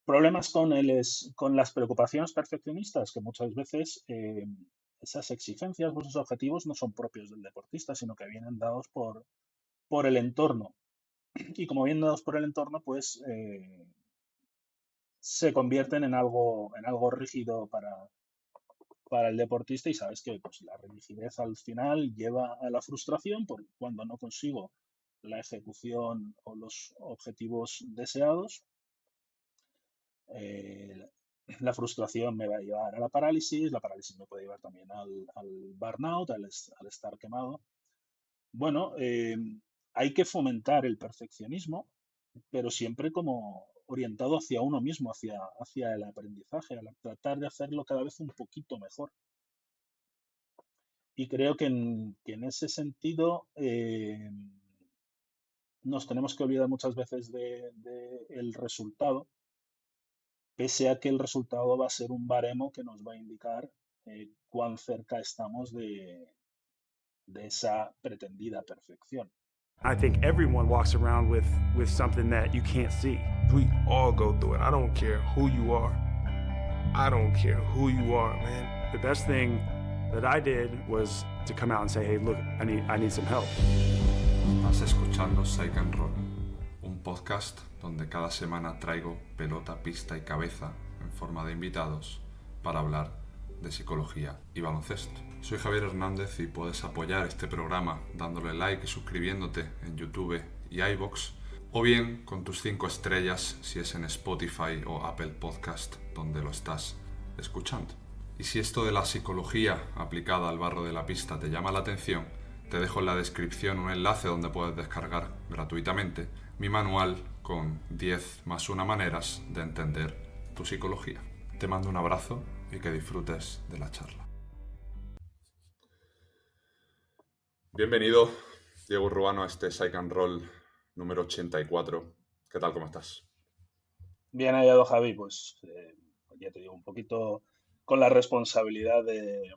Problemas con las preocupaciones perfeccionistas, que muchas veces esas exigencias o esos objetivos no son propios del deportista, sino que vienen dados por el entorno. Y como vienen dados por el entorno, pues se convierten en algo rígido para el deportista, y sabes que pues, la rigidez al final lleva a la frustración por cuando no consigo la ejecución o los objetivos deseados. Eh, la frustración me va a llevar a la parálisis me puede llevar también al burnout, al estar quemado. Bueno, hay que fomentar el perfeccionismo, pero siempre como orientado hacia uno mismo, hacia el aprendizaje, al tratar de hacerlo cada vez un poquito mejor. Y creo que en ese sentido nos tenemos que olvidar muchas veces de el resultado, pese a que el resultado va a ser un baremo que nos va a indicar cuán cerca estamos de esa pretendida perfección. I think everyone walks around with something that you can't see. We all go through it. I don't care who you are. I don't care who you are, man. The best thing that I did was to come out and say, hey, look, I need some help. Estás escuchando Psych and Roll, un podcast donde cada semana traigo pelota, pista y cabeza en forma de invitados para hablar de psicología y baloncesto. Soy Javier Hernández y puedes apoyar este programa dándole like y suscribiéndote en YouTube y iVoox, o bien con tus 5 estrellas si es en Spotify o Apple Podcast donde lo estás escuchando. Y si esto de la psicología aplicada al barro de la pista te llama la atención, te dejo en la descripción un enlace donde puedes descargar gratuitamente mi manual con 10 más 1 maneras de entender tu psicología. Te mando un abrazo y que disfrutes de la charla. Bienvenido, Diego Ruano, a este Psych and Roll número 84. ¿Qué tal? ¿Cómo estás? Bien hallado, Javi, pues ya te digo, un poquito con la responsabilidad de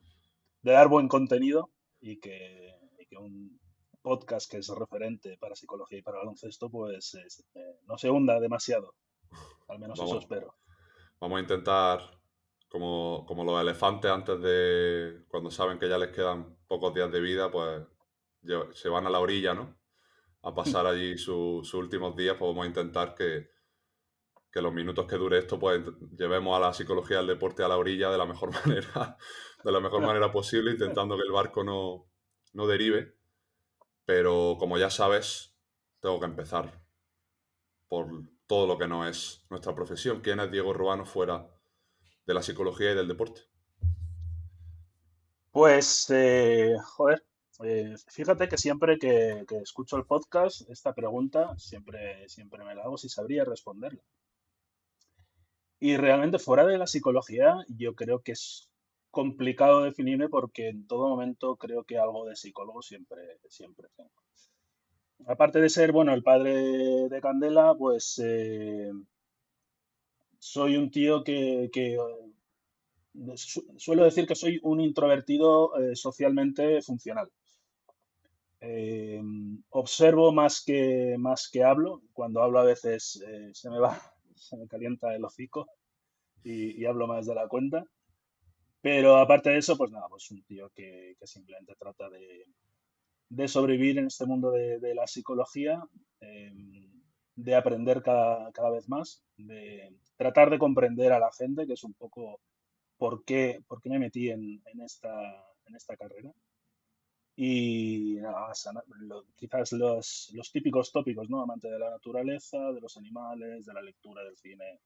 dar buen contenido y que un podcast que es referente para psicología y para baloncesto, pues no se hunda demasiado. Al menos eso Vamos, espero. vamos a intentar, como los elefantes antes de, cuando saben que ya les quedan pocos días de vida, pues se van a la orilla, ¿no? A pasar allí sus últimos días, pues vamos a intentar que los minutos que dure esto, pues llevemos a la psicología del deporte a la orilla de la mejor manera posible, intentando que el barco no derive. Pero como ya sabes, tengo que empezar por todo lo que no es nuestra profesión. ¿Quién es Diego Ruano fuera de la psicología y del deporte? Pues, joder, fíjate que siempre que escucho el podcast, esta pregunta siempre me la hago si sabría responderla. Y realmente fuera de la psicología, yo creo que es complicado definirme porque en todo momento creo que algo de psicólogo siempre tengo. Aparte de ser, bueno, el padre de Candela, pues soy un tío suelo decir que soy un introvertido socialmente funcional. Eh, Observo más que hablo. Cuando hablo a veces se me calienta el hocico y hablo más de la cuenta. Pero aparte de eso, pues nada, pues un tío que simplemente trata de sobrevivir en este mundo de la psicología, eh, de aprender cada vez más, de tratar de comprender a la gente, que es un poco por qué me metí en esta carrera. Y nada, quizás los típicos tópicos, ¿no? Amante de la naturaleza, de los animales, de la lectura, del cine.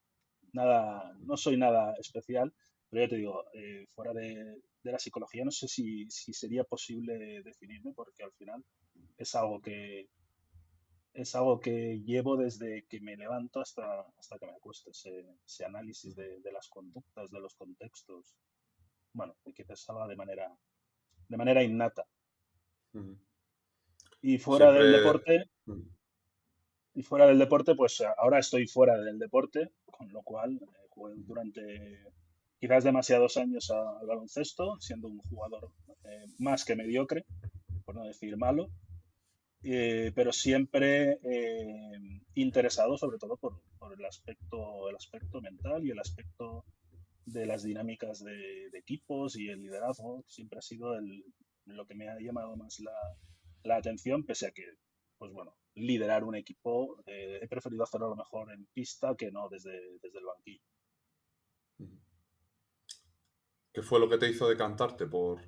Nada, no soy nada especial, pero ya te digo, fuera de la psicología no sé si sería posible definirme, porque al final es algo que, es algo que llevo desde que me levanto hasta que me acuesto, ese análisis de las conductas, de los contextos. Bueno, y quizás salga de manera innata. Uh-huh. Y fuera del Siempre... deporte, y fuera del deporte, pues ahora estoy fuera del deporte, con lo cual jugué durante quizás demasiados años al baloncesto, siendo un jugador más que mediocre, por no decir malo. pero siempre interesado sobre todo por el aspecto mental y el aspecto de las dinámicas de equipos y el liderazgo. Siempre ha sido lo que me ha llamado más la atención, pese a que, pues bueno, liderar un equipo, he preferido hacerlo a lo mejor en pista que no desde el banquillo. ¿Qué fue lo que te hizo decantarte por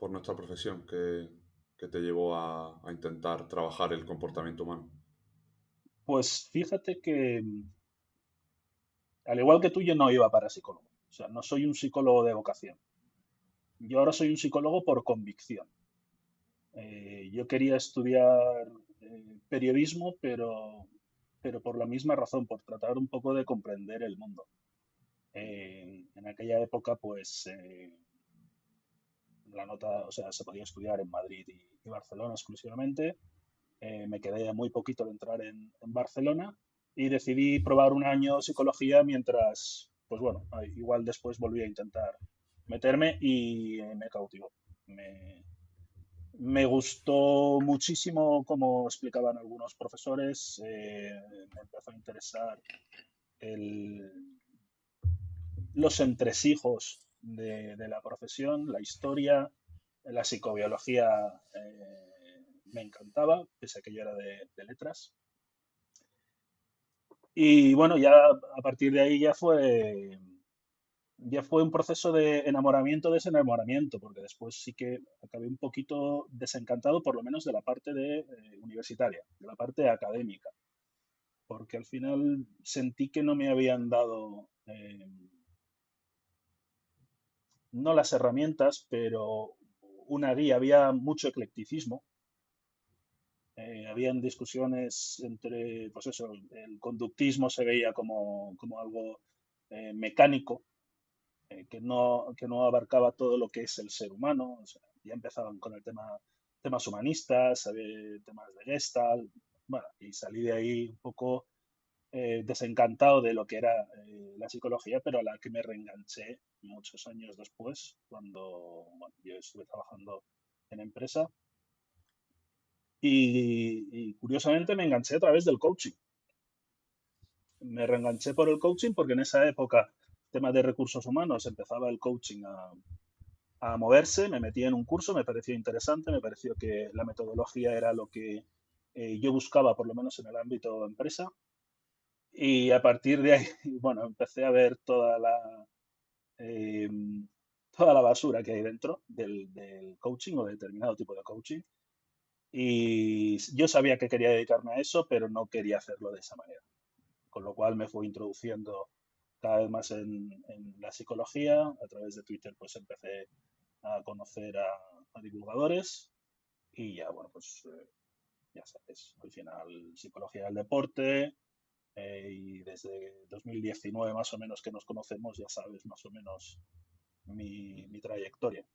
nuestra profesión? ¿Qué te llevó a intentar trabajar el comportamiento humano? Pues fíjate que, al igual que tú, yo no iba para psicólogo. O sea, no soy un psicólogo de vocación. Yo ahora soy un psicólogo por convicción. Yo quería estudiar periodismo, pero por la misma razón, por tratar un poco de comprender el mundo. En aquella época, pues la nota, o sea, se podía estudiar en Madrid y Barcelona exclusivamente. Me quedé muy poquito de entrar en Barcelona y decidí probar un año psicología mientras, pues bueno, igual después volví a intentar meterme y me cautivó. Me, Me gustó muchísimo como explicaban algunos profesores, me empezó a interesar el- los entresijos de la profesión, la historia, la psicobiología me encantaba, pese a que yo era de letras. Y bueno, ya a partir de ahí ya fue un proceso de enamoramiento, desenamoramiento, porque después sí que acabé un poquito desencantado, por lo menos de la parte universitaria, de la parte académica, porque al final sentí que no me habían dado, no las herramientas, pero una guía, había mucho eclecticismo, habían discusiones entre, pues eso, el conductismo se veía como algo mecánico, que no abarcaba todo lo que es el ser humano. O sea, ya empezaban con temas humanistas, temas de Gestalt, bueno, y salí de ahí un poco desencantado de lo que era la psicología, pero a la que me reenganché muchos años después, cuando bueno, yo estuve trabajando en empresa y curiosamente me enganché a través del coaching. Me reenganché por el coaching porque en esa época, temas de recursos humanos, empezaba el coaching a moverse, me metí en un curso, me pareció interesante, me pareció que la metodología era lo que yo buscaba, por lo menos en el ámbito empresa, y a partir de ahí, bueno, empecé a ver eh, toda la basura que hay dentro del coaching o de determinado tipo de coaching, y yo sabía que quería dedicarme a eso, pero no quería hacerlo de esa manera, con lo cual me fui introduciendo cada vez más en la psicología. A través de Twitter pues empecé a conocer a divulgadores y ya, bueno, pues ya sabes, al final psicología del deporte y desde 2019 más o menos que nos conocemos, ya sabes más o menos mi trayectoria.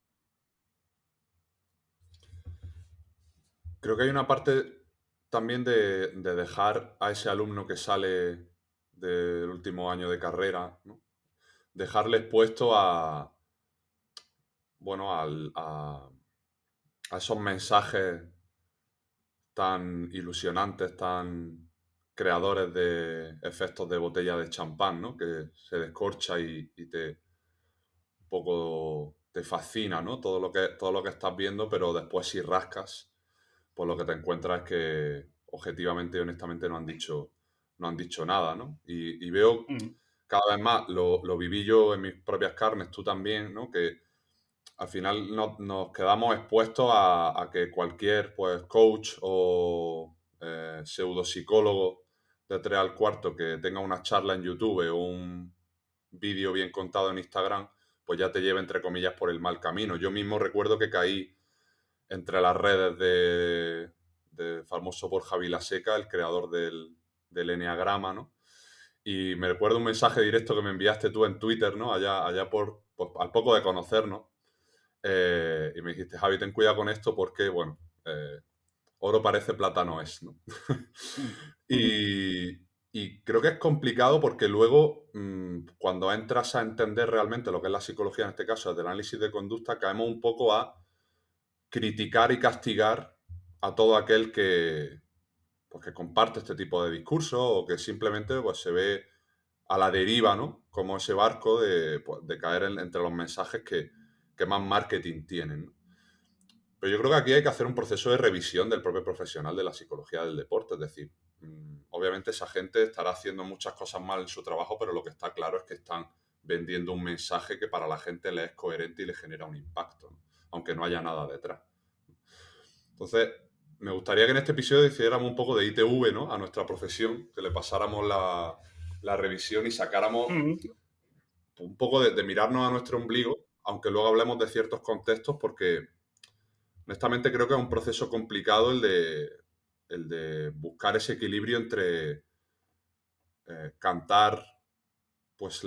Creo que hay una parte también de dejar a ese alumno que sale del último año de carrera, ¿no? Dejarle expuesto bueno, a esos mensajes tan ilusionantes, tan creadores de efectos de botella de champán, ¿no? Que se descorcha y un poco te fascina, ¿no? Todo lo que estás viendo, pero después si rascas, pues lo que te encuentras es que objetivamente y honestamente no han dicho nada, ¿no? Y veo Mm. cada vez más, lo viví yo en mis propias carnes, tú también, ¿no? Que al final nos quedamos expuestos a que cualquier pues, coach o pseudopsicólogo de 3 al cuarto que tenga una charla en YouTube o un vídeo bien contado en Instagram, pues ya te lleve, entre comillas, por el mal camino. Yo mismo recuerdo que caí entre las redes de famoso Borja Vilaseca, el creador del Enneagrama, ¿no? Y me recuerdo un mensaje directo que me enviaste tú en Twitter, ¿no? Allá pues, al poco de conocernos. Y me dijiste, Javi, ten cuidado con esto porque, bueno, oro parece, plata no es, ¿no? Mm. y creo que es complicado porque luego, cuando entras a entender realmente lo que es la psicología, en este caso, del análisis de conducta, caemos un poco a criticar y castigar a todo aquel pues, que comparte este tipo de discursos o que simplemente pues, se ve a la deriva, ¿no? Como ese barco pues, de caer entre los mensajes que más marketing tienen, ¿no? Pero yo creo que aquí hay que hacer un proceso de revisión del propio profesional de la psicología del deporte. Es decir, obviamente esa gente estará haciendo muchas cosas mal en su trabajo, pero lo que está claro es que están vendiendo un mensaje que para la gente le es coherente y le genera un impacto, ¿no? Aunque no haya nada detrás. Entonces, me gustaría que en este episodio hiciéramos un poco de ITV, ¿no? A nuestra profesión, que le pasáramos la revisión y sacáramos un poco de mirarnos a nuestro ombligo, aunque luego hablemos de ciertos contextos, porque honestamente creo que es un proceso complicado el de buscar ese equilibrio entre cantar pues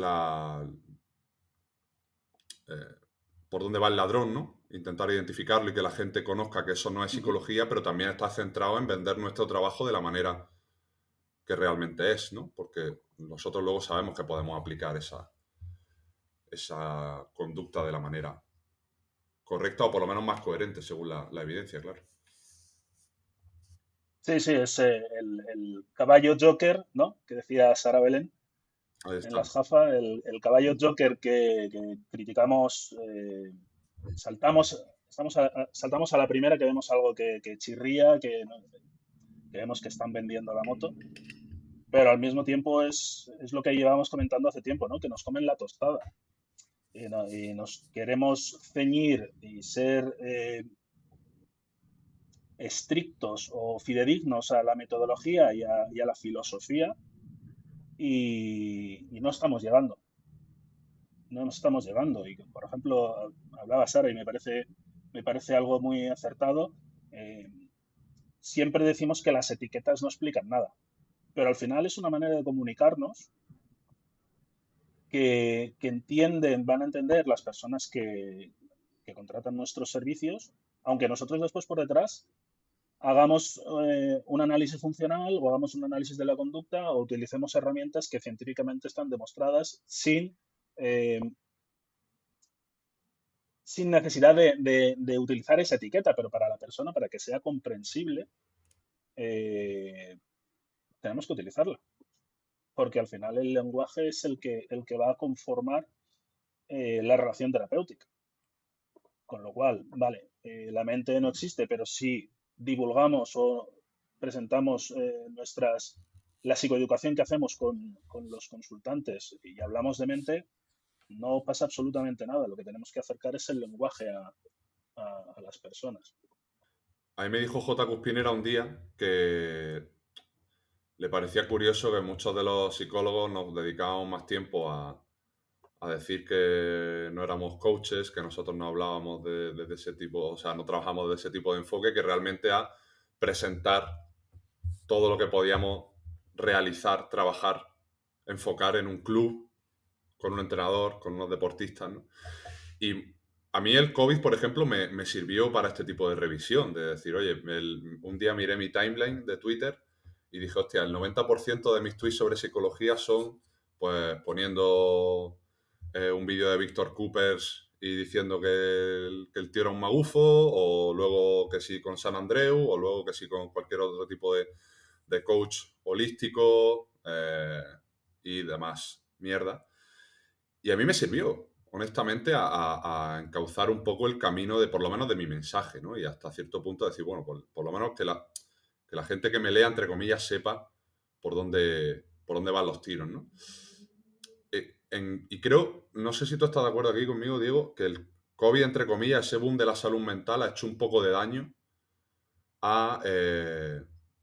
por dónde va el ladrón, ¿no? Intentar identificarlo y que la gente conozca que eso no es psicología, pero también está centrado en vender nuestro trabajo de la manera que realmente es, ¿no? Porque nosotros luego sabemos que podemos aplicar esa conducta de la manera correcta o por lo menos más coherente según la evidencia, claro. Sí, sí, es el caballo Joker, ¿no? Que decía Sara Belén Ahí en está. las Jafas, el caballo Joker que criticamos, saltamos a la primera que vemos algo que chirría, que vemos que están vendiendo la moto, pero al mismo tiempo es lo que llevábamos comentando hace tiempo, ¿no? Que nos comen la tostada y nos queremos ceñir y ser estrictos o fidedignos a la metodología y a la filosofía y no estamos llegando. No nos estamos llegando. Y, por ejemplo, hablaba Sara y me parece algo muy acertado. eh, Siempre decimos que las etiquetas no explican nada, pero al final es una manera de comunicarnos que entienden, van a entender las personas que contratan nuestros servicios, aunque nosotros después por detrás hagamos un análisis funcional o hagamos un análisis de la conducta o utilicemos herramientas que científicamente están demostradas eh, sin necesidad de utilizar esa etiqueta, pero para la persona, para que sea comprensible, eh, tenemos que utilizarla, porque al final el lenguaje es el que va a conformar la relación terapéutica. Con lo cual, vale, la mente no existe, pero si divulgamos o presentamos la psicoeducación que hacemos con los consultantes y hablamos de mente, no pasa absolutamente nada. Lo que tenemos que acercar es el lenguaje a las personas. A mí me dijo J. Cuspinera un día que le parecía curioso que muchos de los psicólogos nos dedicábamos más tiempo a decir que no éramos coaches, que nosotros no hablábamos de ese tipo, o sea, no trabajamos de ese tipo de enfoque, que realmente a presentar todo lo que podíamos realizar, trabajar, enfocar en un club, con un entrenador, con unos deportistas, ¿no? Y a mí el COVID, por ejemplo, me sirvió para este tipo de revisión, de decir, oye, un día miré mi timeline de Twitter y dije, hostia, el 90% de mis tweets sobre psicología son, pues, poniendo un vídeo de Víctor Coopers y diciendo que el tío era un magufo, o luego que sí con San Andreu, o luego que sí con cualquier otro tipo de coach holístico y demás mierda. Y a mí me sirvió, honestamente, a encauzar un poco el camino de, por lo menos, de mi mensaje, ¿no? Y hasta cierto punto decir, bueno, por lo menos que la gente que me lea, entre comillas, sepa por dónde van los tiros, ¿no? Y creo, no sé si tú estás de acuerdo aquí conmigo, Diego, que el COVID, entre comillas, ese boom de la salud mental ha hecho un poco de daño a,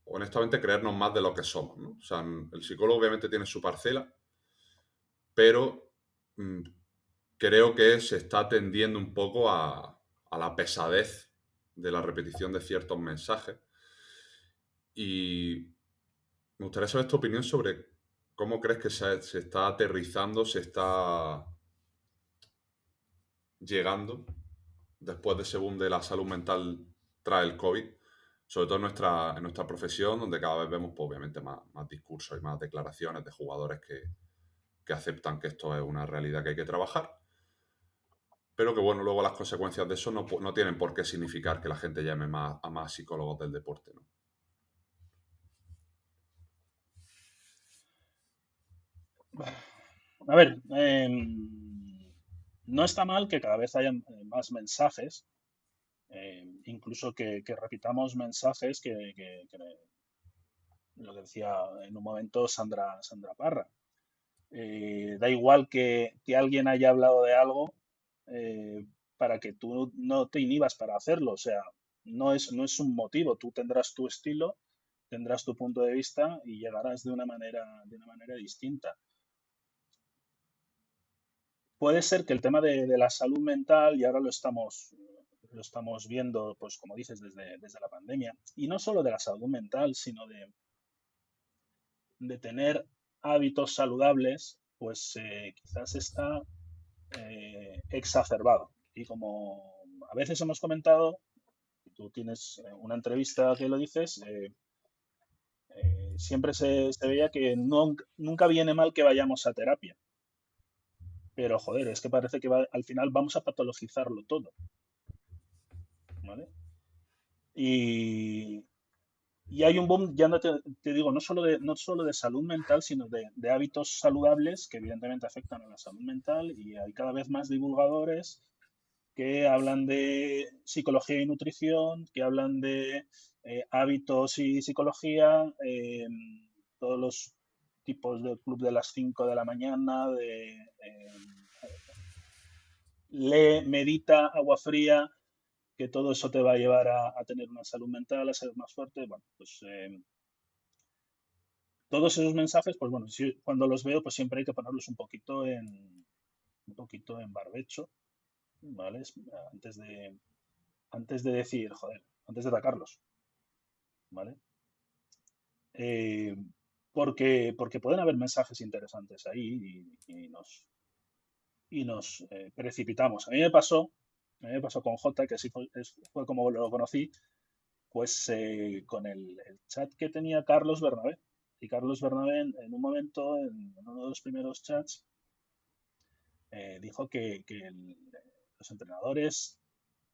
honestamente, creernos más de lo que somos, ¿no? O sea, el psicólogo obviamente tiene su parcela, pero creo que se está tendiendo un poco a la pesadez de la repetición de ciertos mensajes. Y me gustaría saber tu opinión sobre cómo crees que se está aterrizando, se está llegando después de ese boom de la salud mental tras el COVID, sobre todo en nuestra profesión, donde cada vez vemos, pues, obviamente, más discursos y más declaraciones de jugadores que aceptan que esto es una realidad que hay que trabajar. pero que bueno, luego las consecuencias de eso no tienen por qué significar que la gente llame a más psicólogos del deporte, ¿no? A ver, no está mal que cada vez haya más mensajes, incluso que repitamos mensajes que lo que decía en un momento Sandra Parra. Da igual que alguien haya hablado de algo para que tú no te inhibas para hacerlo. O sea, no es un motivo. Tú tendrás tu estilo, tendrás tu punto de vista y llegarás de una manera distinta. Puede ser que el tema de la salud mental, y ahora lo estamos viendo, pues como dices, desde la pandemia, y no solo de la salud mental, sino de tener hábitos saludables, pues quizás está exacerbado. Y como a veces hemos comentado, tú tienes una entrevista que lo dices, siempre se veía que nunca viene mal que vayamos a terapia. Pero joder, es que parece que al final vamos a patologizarlo todo. ¿Vale? Y, y hay un boom, ya no te digo, no solo de salud mental, sino de hábitos saludables que evidentemente afectan a la salud mental y hay cada vez más divulgadores que hablan de psicología y nutrición, que hablan de hábitos y psicología, todos los tipos del club de las 5 de la mañana, lee, medita, agua fría, que todo eso te va a llevar a tener una salud mental, a ser más fuerte. Bueno, pues todos esos mensajes, pues bueno, cuando los veo, pues siempre hay que ponerlos un poquito en barbecho, ¿vale? Antes de decir, joder, antes de atacarlos, ¿vale? Eh, porque pueden haber mensajes interesantes ahí y nos precipitamos. A mí me pasó con Jota, que así fue como lo conocí, pues con el chat que tenía Carlos Bernabé. Y Carlos Bernabé en un momento, en uno de los primeros chats, dijo que los entrenadores,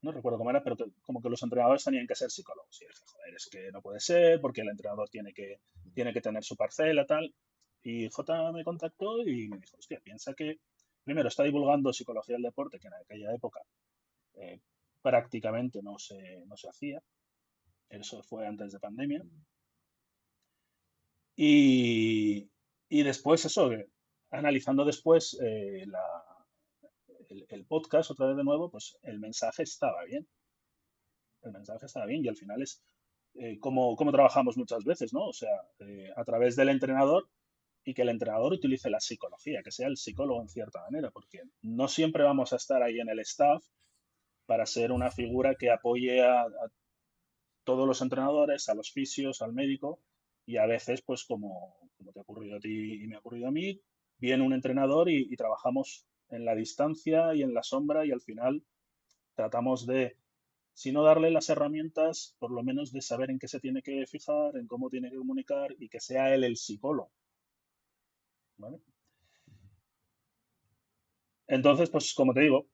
no recuerdo cómo era, pero como que los entrenadores tenían que ser psicólogos. Y dije, joder, es que no puede ser, porque el entrenador tiene que tener su parcela, tal. Y J me contactó y me dijo, hostia, piensa que primero está divulgando psicología del deporte, que en aquella época eh, prácticamente no se hacía. Eso fue antes de pandemia. Y después eso, analizando después el podcast otra vez de nuevo, pues el mensaje estaba bien. El mensaje estaba bien y al final es como trabajamos muchas veces, ¿no? O sea, a través del entrenador y que el entrenador utilice la psicología, que sea el psicólogo en cierta manera, porque no siempre vamos a estar ahí en el staff para ser una figura que apoye a todos los entrenadores, a los fisios, al médico, y a veces, pues como te ha ocurrido a ti y me ha ocurrido a mí, viene un entrenador y trabajamos en la distancia y en la sombra y al final tratamos de, si no darle las herramientas, por lo menos de saber en qué se tiene que fijar, en cómo tiene que comunicar y que sea él el psicólogo. ¿Vale? Entonces, pues como te digo,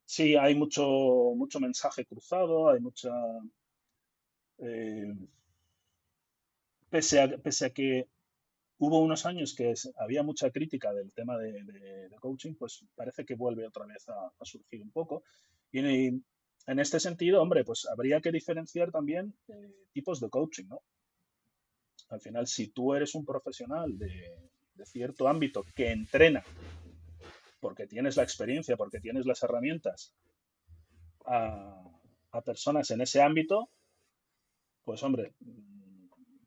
sí, hay mucho mensaje cruzado, hay mucha... eh, pese a que hubo unos años que había mucha crítica del tema de coaching, pues parece que vuelve otra vez a surgir un poco. Y en este sentido, hombre, pues habría que diferenciar también tipos de coaching, ¿no? Al final, si tú eres un profesional de cierto ámbito que entrena, porque tienes la experiencia, porque tienes las herramientas a, a personas en ese ámbito, pues hombre,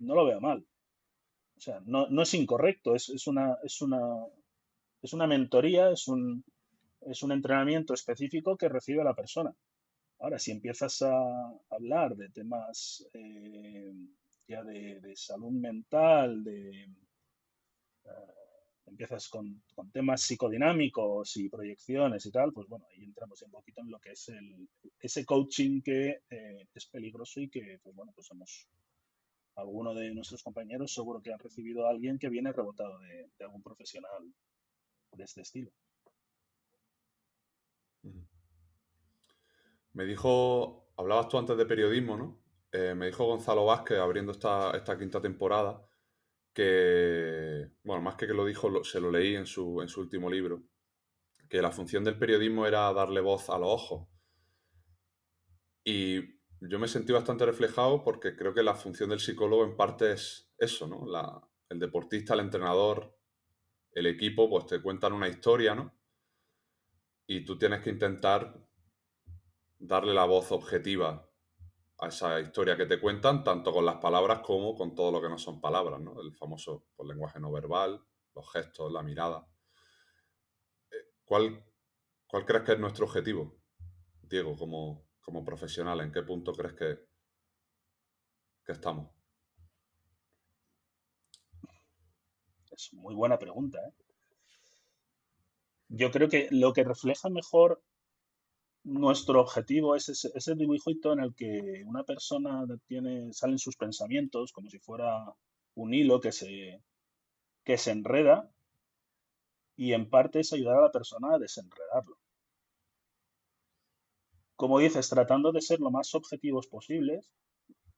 no lo veo mal. O sea, no es incorrecto, es una mentoría, es un entrenamiento específico que recibe la persona. Ahora, si empiezas a hablar de temas ya de salud mental, empiezas con temas psicodinámicos y proyecciones y tal, pues bueno, ahí entramos un poquito en lo que es ese coaching que es peligroso y que, pues bueno, pues alguno de nuestros compañeros seguro que han recibido a alguien que viene rebotado de algún profesional de este estilo. Me dijo, hablabas tú antes de periodismo, ¿no? Me dijo Gonzalo Vázquez, abriendo esta quinta temporada, que, bueno, más que lo dijo, se lo leí en su último libro, que la función del periodismo era darle voz a los ojos. Y yo me sentí bastante reflejado porque creo que la función del psicólogo en parte es eso, ¿no? El deportista, el entrenador, el equipo, pues te cuentan una historia, ¿no? Y tú tienes que intentar darle la voz objetiva a esa historia que te cuentan, tanto con las palabras como con todo lo que no son palabras, ¿no? El famoso pues, lenguaje no verbal, los gestos, la mirada. ¿Cuál, cuál crees que es nuestro objetivo, Diego, como profesional? ¿En qué punto crees que estamos? Es muy buena pregunta, ¿eh? Yo creo que lo que refleja mejor nuestro objetivo es ese dibujito en el que una persona salen sus pensamientos como si fuera un hilo que se enreda y en parte es ayudar a la persona a desenredarlo. Como dices, tratando de ser lo más objetivos posibles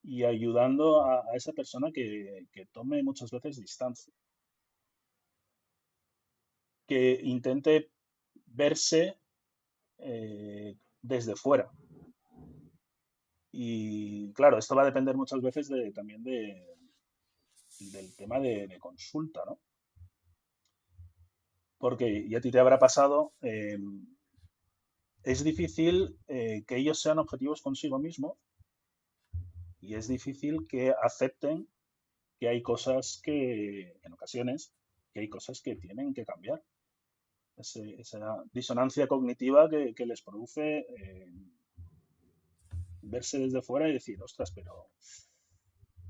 y ayudando a esa persona que tome muchas veces distancia, que intente verse desde fuera. Y claro, esto va a depender muchas veces también del tema de consulta, ¿no? Porque, y a ti te habrá pasado, es difícil que ellos sean objetivos consigo mismos y es difícil que acepten que hay cosas en ocasiones, que hay cosas que tienen que cambiar. Esa disonancia cognitiva que les produce verse desde fuera y decir, ostras, pero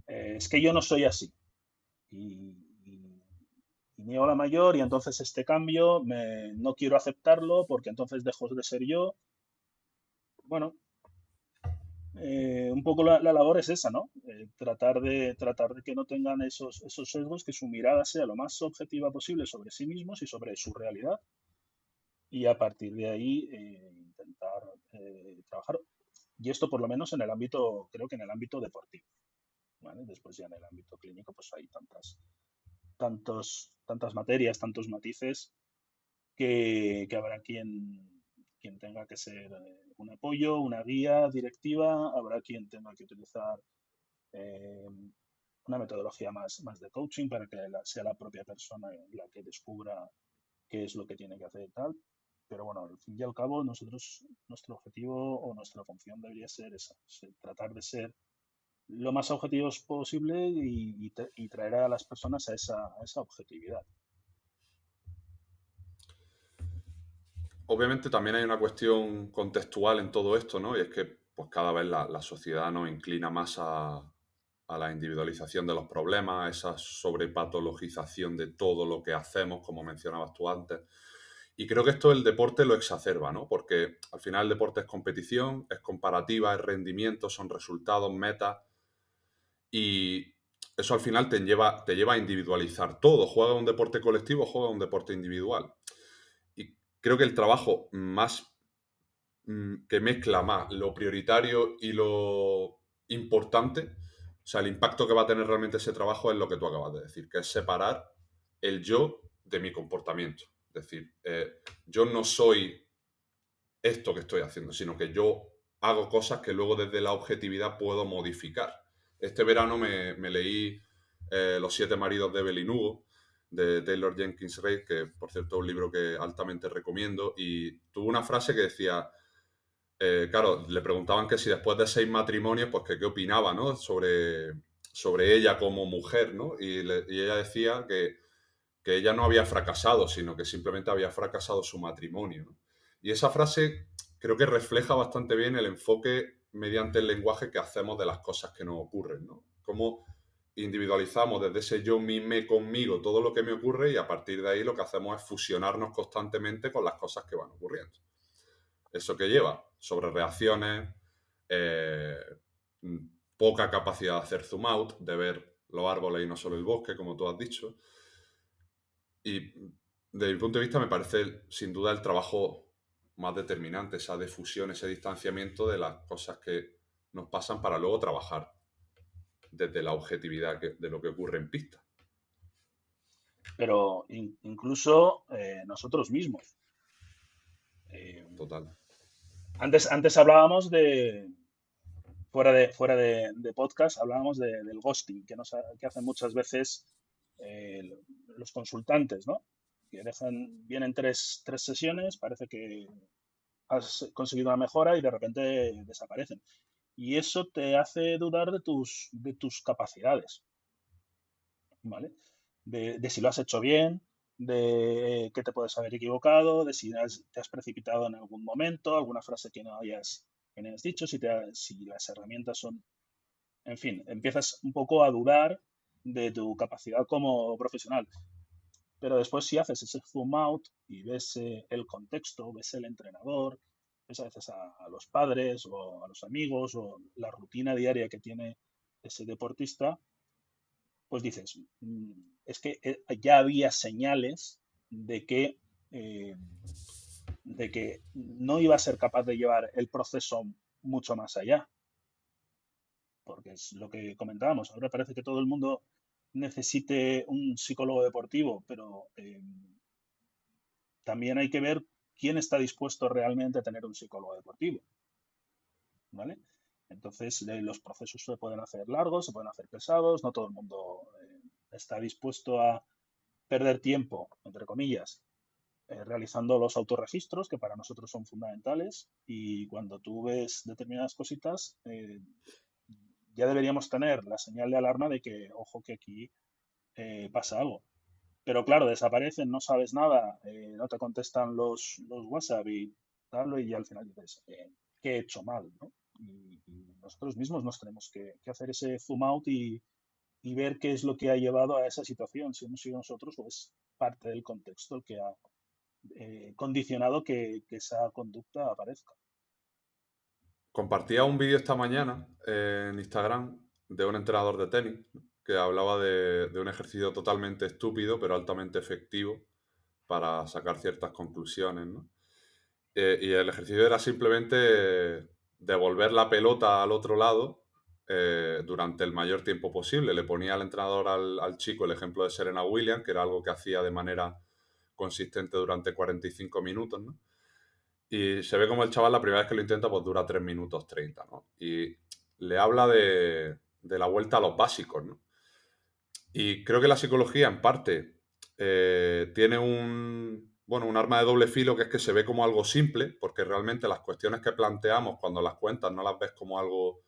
es que yo no soy así. Y niego la mayor y entonces este cambio no quiero aceptarlo porque entonces dejo de ser yo. Bueno, un poco la labor es esa, ¿no? Tratar de que no tengan esos sesgos, que su mirada sea lo más objetiva posible sobre sí mismos y sobre su realidad y a partir de ahí intentar trabajar. Y esto por lo menos en el ámbito, creo que en el ámbito deportivo, ¿vale? Después ya en el ámbito clínico pues hay tantas materias, tantos matices que habrá quien tenga que ser un apoyo, una guía directiva, habrá quien tenga que utilizar eh, una metodología más de coaching para que sea la propia persona la que descubra qué es lo que tiene que hacer y tal. Pero bueno, al fin y al cabo, nuestro objetivo o nuestra función debería ser esa, tratar de ser lo más objetivos posible y traer a las personas a esa objetividad. Obviamente también hay una cuestión contextual en todo esto, ¿no? Y es que pues cada vez la sociedad nos inclina más a la individualización de los problemas, a esa sobrepatologización de todo lo que hacemos, como mencionabas tú antes. Y creo que esto el deporte lo exacerba, ¿no? Porque al final el deporte es competición, es comparativa, es rendimiento, son resultados, metas. Y eso al final te lleva a individualizar todo. Juega un deporte colectivo, juega un deporte individual. Y creo que el trabajo más que mezcla más lo prioritario y lo importante, o sea, el impacto que va a tener realmente ese trabajo es lo que tú acabas de decir, que es separar el yo de mi comportamiento. Es decir, yo no soy esto que estoy haciendo, sino que yo hago cosas que luego desde la objetividad puedo modificar. Este verano me leí Los 7 maridos de Evelyn Hugo, de Taylor Jenkins Reid, que por cierto es un libro que altamente recomiendo, y tuvo una frase que decía, claro, le preguntaban que si después de 6 matrimonios, pues que qué opinaba, ¿no? Sobre ella como mujer, ¿no? Y ella decía que ella no había fracasado, sino que simplemente había fracasado su matrimonio, ¿no? Y esa frase creo que refleja bastante bien el enfoque mediante el lenguaje que hacemos de las cosas que nos ocurren, ¿no? Cómo individualizamos desde ese yo, mi, me, conmigo, todo lo que me ocurre y a partir de ahí lo que hacemos es fusionarnos constantemente con las cosas que van ocurriendo. ¿Eso que lleva? Sobre reacciones, eh, poca capacidad de hacer zoom out, de ver los árboles y no solo el bosque, como tú has dicho. Y desde mi punto de vista me parece sin duda el trabajo más determinante, esa difusión, ese distanciamiento de las cosas que nos pasan para luego trabajar desde la objetividad de lo que ocurre en pista. Pero incluso nosotros mismos. Total. Antes hablábamos fuera de podcast, hablábamos del ghosting, que hacen muchas veces los consultantes, ¿no? Que vienen tres sesiones, parece que has conseguido una mejora y de repente desaparecen. Y eso te hace dudar de tus capacidades, ¿vale? De si lo has hecho bien, de que te puedes haber equivocado, de si te has precipitado en algún momento, alguna frase que no hayas dicho, si las herramientas son... En fin, empiezas un poco a dudar de tu capacidad como profesional. Pero después si haces ese zoom out y ves el contexto, ves el entrenador, ves a veces a los padres o a los amigos o la rutina diaria que tiene ese deportista, pues dices, es que ya había señales eh, de que no iba a ser capaz de llevar el proceso mucho más allá. Porque es lo que comentábamos, ahora parece que todo el mundo necesite un psicólogo deportivo, pero también hay que ver quién está dispuesto realmente a tener un psicólogo deportivo, ¿vale? Entonces, los procesos se pueden hacer largos, se pueden hacer pesados, no todo el mundo está dispuesto a perder tiempo, entre comillas, realizando los autorregistros, que para nosotros son fundamentales, y cuando tú ves determinadas cositas, ya deberíamos tener la señal de alarma de que, ojo, que aquí pasa algo. Pero claro, desaparecen, no sabes nada, no te contestan los WhatsApp y tal, y al final dices, ¿qué he hecho mal? ¿No? Y nosotros mismos nos tenemos que hacer ese zoom out y ver qué es lo que ha llevado a esa situación, si hemos sido nosotros o es parte del contexto el que ha condicionado que esa conducta aparezca. Compartía un vídeo esta mañana en Instagram de un entrenador de tenis que hablaba de un ejercicio totalmente estúpido pero altamente efectivo para sacar ciertas conclusiones, ¿no? Y el ejercicio era simplemente devolver la pelota al otro lado durante el mayor tiempo posible. Le ponía al entrenador al chico el ejemplo de Serena Williams, que era algo que hacía de manera consistente durante 45 minutos, ¿no? Y se ve como el chaval la primera vez que lo intenta pues dura 3 minutos 30, ¿no? Y le habla de la vuelta a los básicos, ¿no? Y creo que la psicología en parte tiene un arma de doble filo, que es que se ve como algo simple, porque realmente las cuestiones que planteamos cuando las cuentas no las ves como algo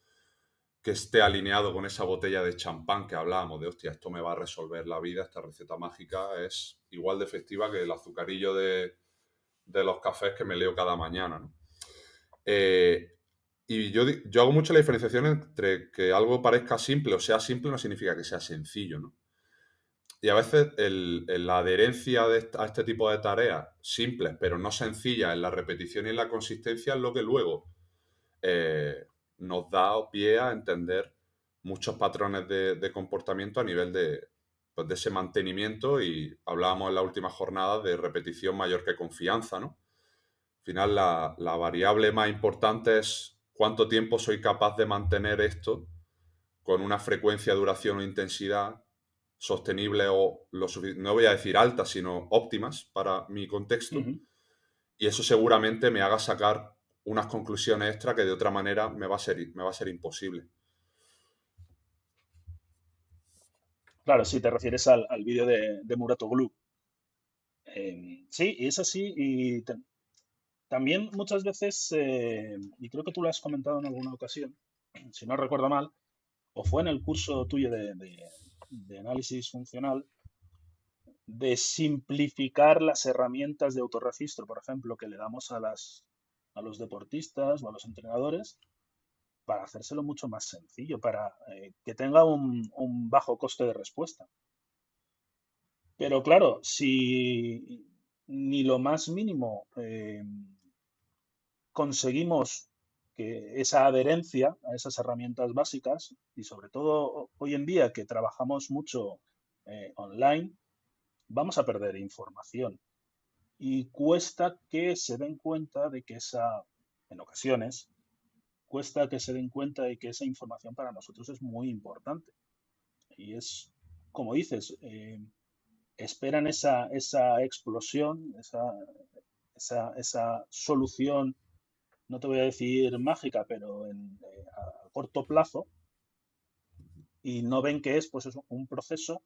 que esté alineado con esa botella de champán que hablábamos, de hostia, esto me va a resolver la vida, esta receta mágica es igual de efectiva que el azucarillo de los cafés que me leo cada mañana, ¿no? Y yo hago mucho la diferenciación entre que algo parezca simple o sea simple no significa que sea sencillo, ¿no? Y a veces la adherencia a este tipo de tareas simples pero no sencillas en la repetición y en la consistencia es lo que luego nos da pie a entender muchos patrones de comportamiento a nivel de ese mantenimiento, y hablábamos en la última jornada de repetición mayor que confianza, ¿no? Al final la variable más importante es cuánto tiempo soy capaz de mantener esto con una frecuencia, duración o intensidad sostenible o no voy a decir altas, sino óptimas para mi contexto. Uh-huh. Y eso seguramente me haga sacar unas conclusiones extra que de otra manera me va a ser imposible. Claro, si te refieres al vídeo de Muratoglu. Sí, es así. Y también muchas veces, y creo que tú lo has comentado en alguna ocasión, si no recuerdo mal, o fue en el curso tuyo de análisis funcional, de simplificar las herramientas de autorregistro, por ejemplo, que le damos a los deportistas o a los entrenadores, para hacérselo mucho más sencillo, para que tenga un bajo coste de respuesta. Pero claro, si ni lo más mínimo conseguimos que esa adherencia a esas herramientas básicas, y sobre todo hoy en día que trabajamos mucho online, vamos a perder información. Y cuesta que se den cuenta de que en ocasiones, cuesta que se den cuenta de que esa información para nosotros es muy importante. Y es, como dices, esperan esa explosión, esa solución, no te voy a decir mágica, pero a corto plazo, y no ven que es pues eso, un proceso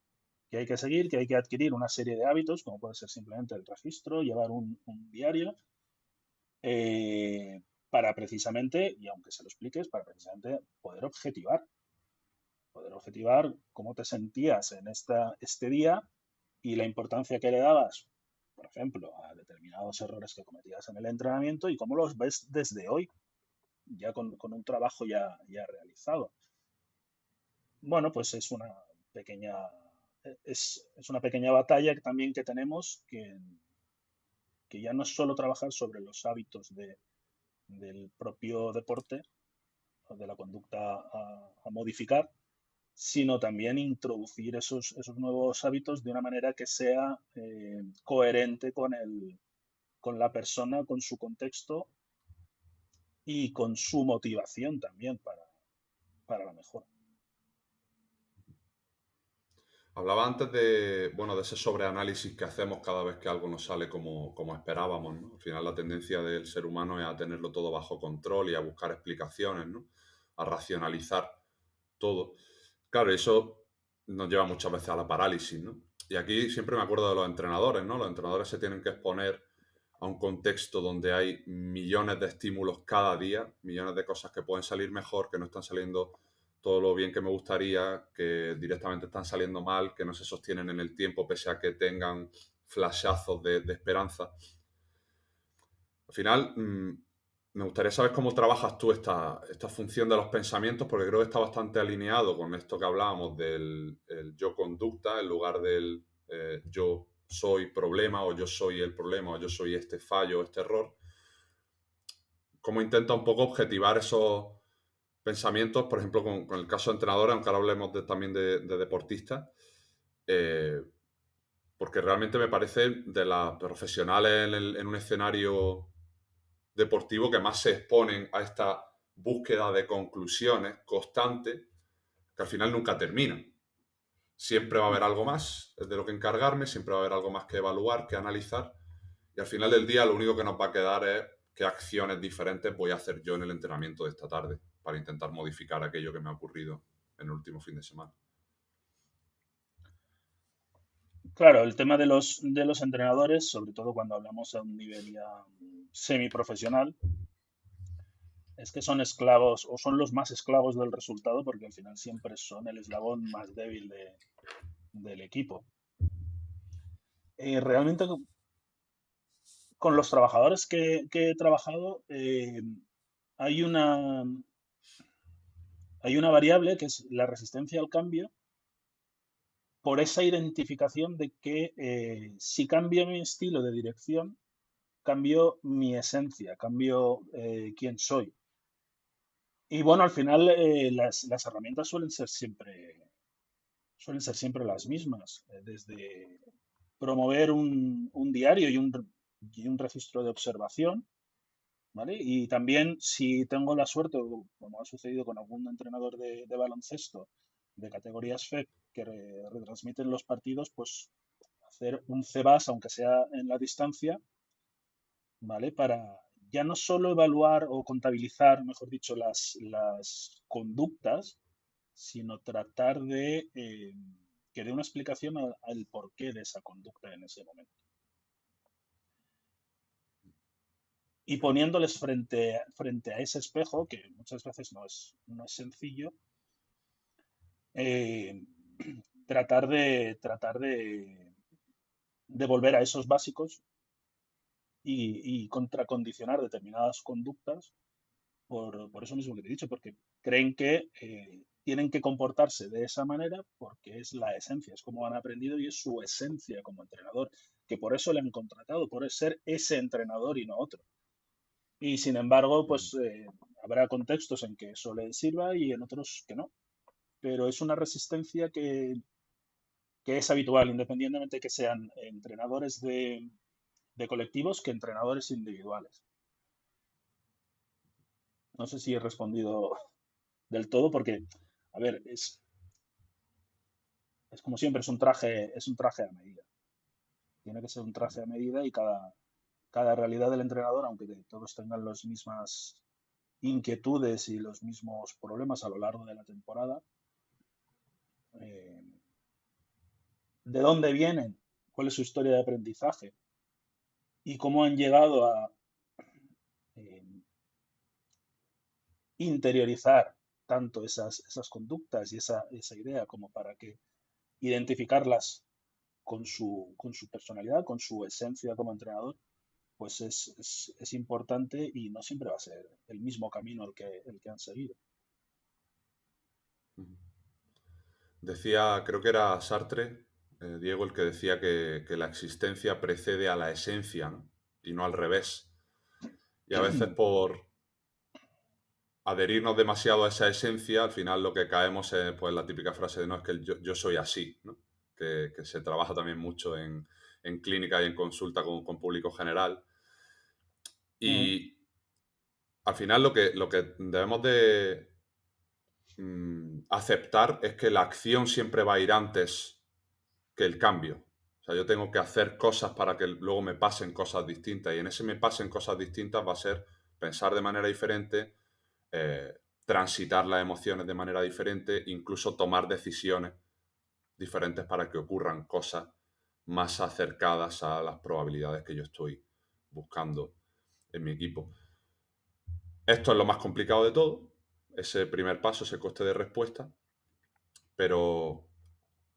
que hay que seguir, que hay que adquirir una serie de hábitos, como puede ser simplemente el registro, llevar un diario, eh, para precisamente, y aunque se lo expliques, para precisamente poder objetivar cómo te sentías en este día y la importancia que le dabas, por ejemplo, a determinados errores que cometías en el entrenamiento y cómo los ves desde hoy, ya con un trabajo ya realizado. Bueno, pues pequeña, es una pequeña batalla también que tenemos, que ya no es solo trabajar sobre los hábitos del propio deporte o de la conducta a modificar, sino también introducir esos nuevos hábitos de una manera que sea coherente con la persona, con su contexto y con su motivación también para la mejora. Hablaba antes de, bueno, de ese sobreanálisis que hacemos cada vez que algo no sale como esperábamos, ¿no? Al final la tendencia del ser humano es a tenerlo todo bajo control y a buscar explicaciones, ¿no? A racionalizar todo. Claro, eso nos lleva muchas veces a la parálisis, ¿no? Y aquí siempre me acuerdo de los entrenadores, ¿no? Los entrenadores se tienen que exponer a un contexto donde hay millones de estímulos cada día, millones de cosas que pueden salir mejor, que no están saliendo todo lo bien que me gustaría, que directamente están saliendo mal, que no se sostienen en el tiempo pese a que tengan flashazos de esperanza. Al final, me gustaría saber cómo trabajas tú esta función de los pensamientos, porque creo que está bastante alineado con esto que hablábamos del yo conducta, en lugar del yo soy problema, o yo soy el problema, o yo soy este fallo, este error. ¿Cómo intenta un poco objetivar esos pensamientos, por ejemplo, con el caso de entrenadores, aunque ahora hablemos también de deportistas? Porque realmente me parece de las profesionales en un escenario deportivo que más se exponen a esta búsqueda de conclusiones constante, que al final nunca terminan. Siempre va a haber algo más de lo que encargarme, siempre va a haber algo más que evaluar, que analizar, y al final del día lo único que nos va a quedar es qué acciones diferentes voy a hacer yo en el entrenamiento de esta tarde para intentar modificar aquello que me ha ocurrido en el último fin de semana. Claro, el tema de los entrenadores, sobre todo cuando hablamos a un nivel ya semiprofesional, es que son esclavos o son los más esclavos del resultado porque al final siempre son el eslabón más débil del equipo. Realmente con los trabajadores que he trabajado, hay una, hay una variable que es la resistencia al cambio por esa identificación de que si cambio mi estilo de dirección, cambio mi esencia, cambio quién soy. Y bueno, al final las herramientas suelen ser siempre las mismas, desde promover un diario y un registro de observación, ¿vale? Y también si tengo la suerte, como ha sucedido con algún entrenador de baloncesto de categorías FEP que retransmiten los partidos, pues hacer un CBAS, aunque sea en la distancia, ¿vale? Para ya no solo evaluar o contabilizar, mejor dicho, las conductas, sino tratar de que dé una explicación al porqué de esa conducta en ese momento. Y poniéndoles frente a ese espejo, que muchas veces no es sencillo, eh, tratar de volver a esos básicos y contracondicionar determinadas conductas por eso mismo que te he dicho, porque creen que tienen que comportarse de esa manera porque es la esencia, es como han aprendido y es su esencia como entrenador, que por eso le han contratado, por ser ese entrenador y no otro. Y sin embargo, pues habrá contextos en que eso le sirva y en otros que no. Pero es una resistencia que es habitual, independientemente de que sean entrenadores de colectivos que entrenadores individuales. No sé si he respondido del todo porque, a ver, es como siempre, es un traje a medida. Tiene que ser un traje a medida y cada realidad del entrenador, aunque todos tengan las mismas inquietudes y los mismos problemas a lo largo de la temporada, eh, de dónde vienen, cuál es su historia de aprendizaje y cómo han llegado a eh, interiorizar tanto esas conductas y esa idea como para que identificarlas con su personalidad, con su esencia como entrenador, pues es importante y no siempre va a ser el mismo camino el que han seguido. Decía, creo que era Sartre, Diego, el que decía que la existencia precede a la esencia, ¿no? Y no al revés. Y a veces por adherirnos demasiado a esa esencia, al final lo que caemos es pues, la típica frase de no, es que yo soy así, ¿no? Que se trabaja también mucho en clínica y en consulta con público general. Y al final lo que debemos de aceptar es que la acción siempre va a ir antes que el cambio. O sea, yo tengo que hacer cosas para que luego me pasen cosas distintas y en ese me pasen cosas distintas va a ser pensar de manera diferente, transitar las emociones de manera diferente, incluso tomar decisiones diferentes para que ocurran cosas más acercadas a las probabilidades que yo estoy buscando en mi equipo. Esto es lo más complicado de todo, ese primer paso, ese coste de respuesta, pero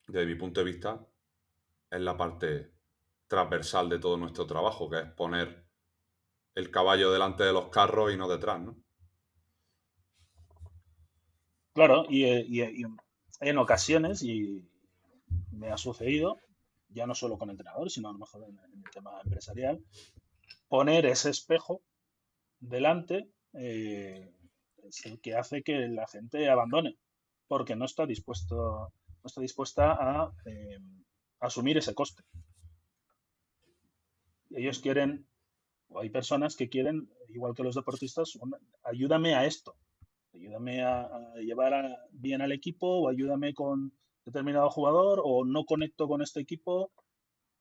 desde mi punto de vista es la parte transversal de todo nuestro trabajo, que es poner el caballo delante de los carros y no detrás, ¿no? Claro, y en ocasiones, y me ha sucedido, ya no solo con entrenadores, sino a lo mejor en el tema empresarial, poner ese espejo delante es el que hace que la gente abandone, porque no está dispuesta a asumir ese coste. Ellos quieren, o hay personas que quieren, igual que los deportistas, ayúdame a esto, ayúdame a llevar bien al equipo, o ayúdame con determinado jugador, o no conecto con este equipo,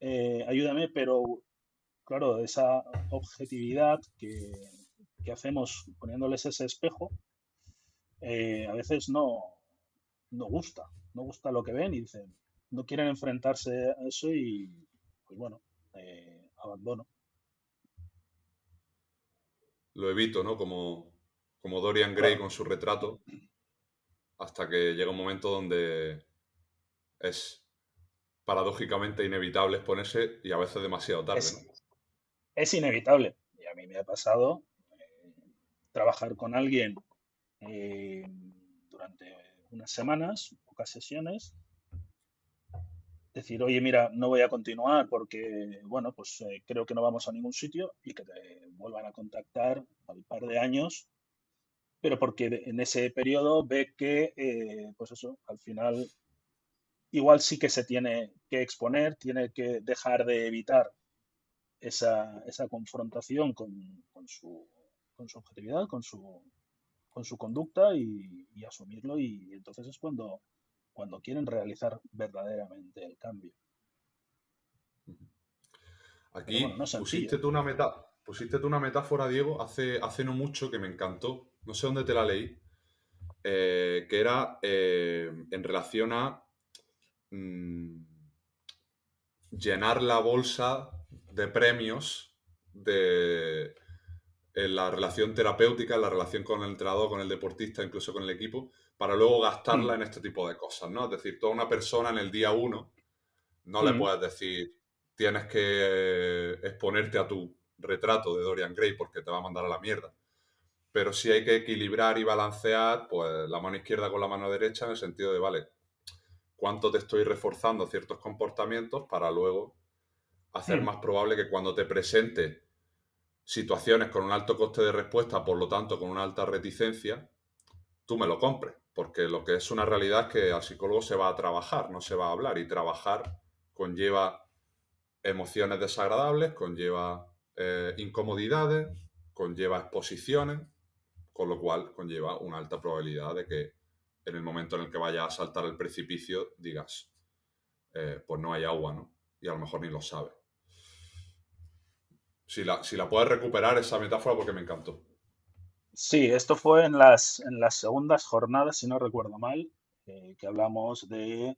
ayúdame, pero claro, esa objetividad que hacemos poniéndoles ese espejo, a veces no gusta, no gusta lo que ven y dicen, no quieren enfrentarse a eso y, pues bueno, abandono. Lo evito, ¿no? Como Dorian Gray Claro, con su retrato, hasta que llega un momento donde es paradójicamente inevitable exponerse y a veces demasiado tarde, ¿no? es, es inevitable. Y a mí me ha pasado trabajar con alguien eh, durante unas semanas, pocas sesiones, decir, oye, mira, no voy a continuar porque, bueno, pues creo que no vamos a ningún sitio y que te vuelvan a contactar al par de años, pero porque en ese periodo ve que, pues eso, al final igual sí que se tiene que exponer, tiene que dejar de evitar esa confrontación con su objetividad, con su conducta y asumirlo y entonces es cuando quieren realizar verdaderamente el cambio. Pero bueno, no Aquí es sencillo. pusiste tú una metáfora, Diego, hace no mucho que me encantó, no sé dónde te la leí, que era en relación a mm, llenar la bolsa de premios de en la relación terapéutica, en la relación con el entrenador, con el deportista, incluso con el equipo, para luego gastarla Mm, en este tipo de cosas, ¿no? Es decir, toda una persona en el día uno no le mm, puedes decir tienes que exponerte a tu retrato de Dorian Gray porque te va a mandar a la mierda. Pero sí hay que equilibrar y balancear pues, la mano izquierda con la mano derecha en el sentido de, vale, cuánto te estoy reforzando ciertos comportamientos para luego hacer mm. más probable que cuando te presente situaciones con un alto coste de respuesta, por lo tanto con una alta reticencia, tú me lo compres. Porque lo que es una realidad es que al psicólogo se va a trabajar, no se va a hablar. Y trabajar conlleva emociones desagradables, conlleva incomodidades, conlleva exposiciones, con lo cual conlleva una alta probabilidad de que en el momento en el que vayas a saltar el precipicio digas, pues no hay agua, ¿no? Y a lo mejor ni lo sabes. Si la puedes recuperar esa metáfora, porque me encantó. Sí, esto fue en las segundas jornadas, si no recuerdo mal, que hablamos de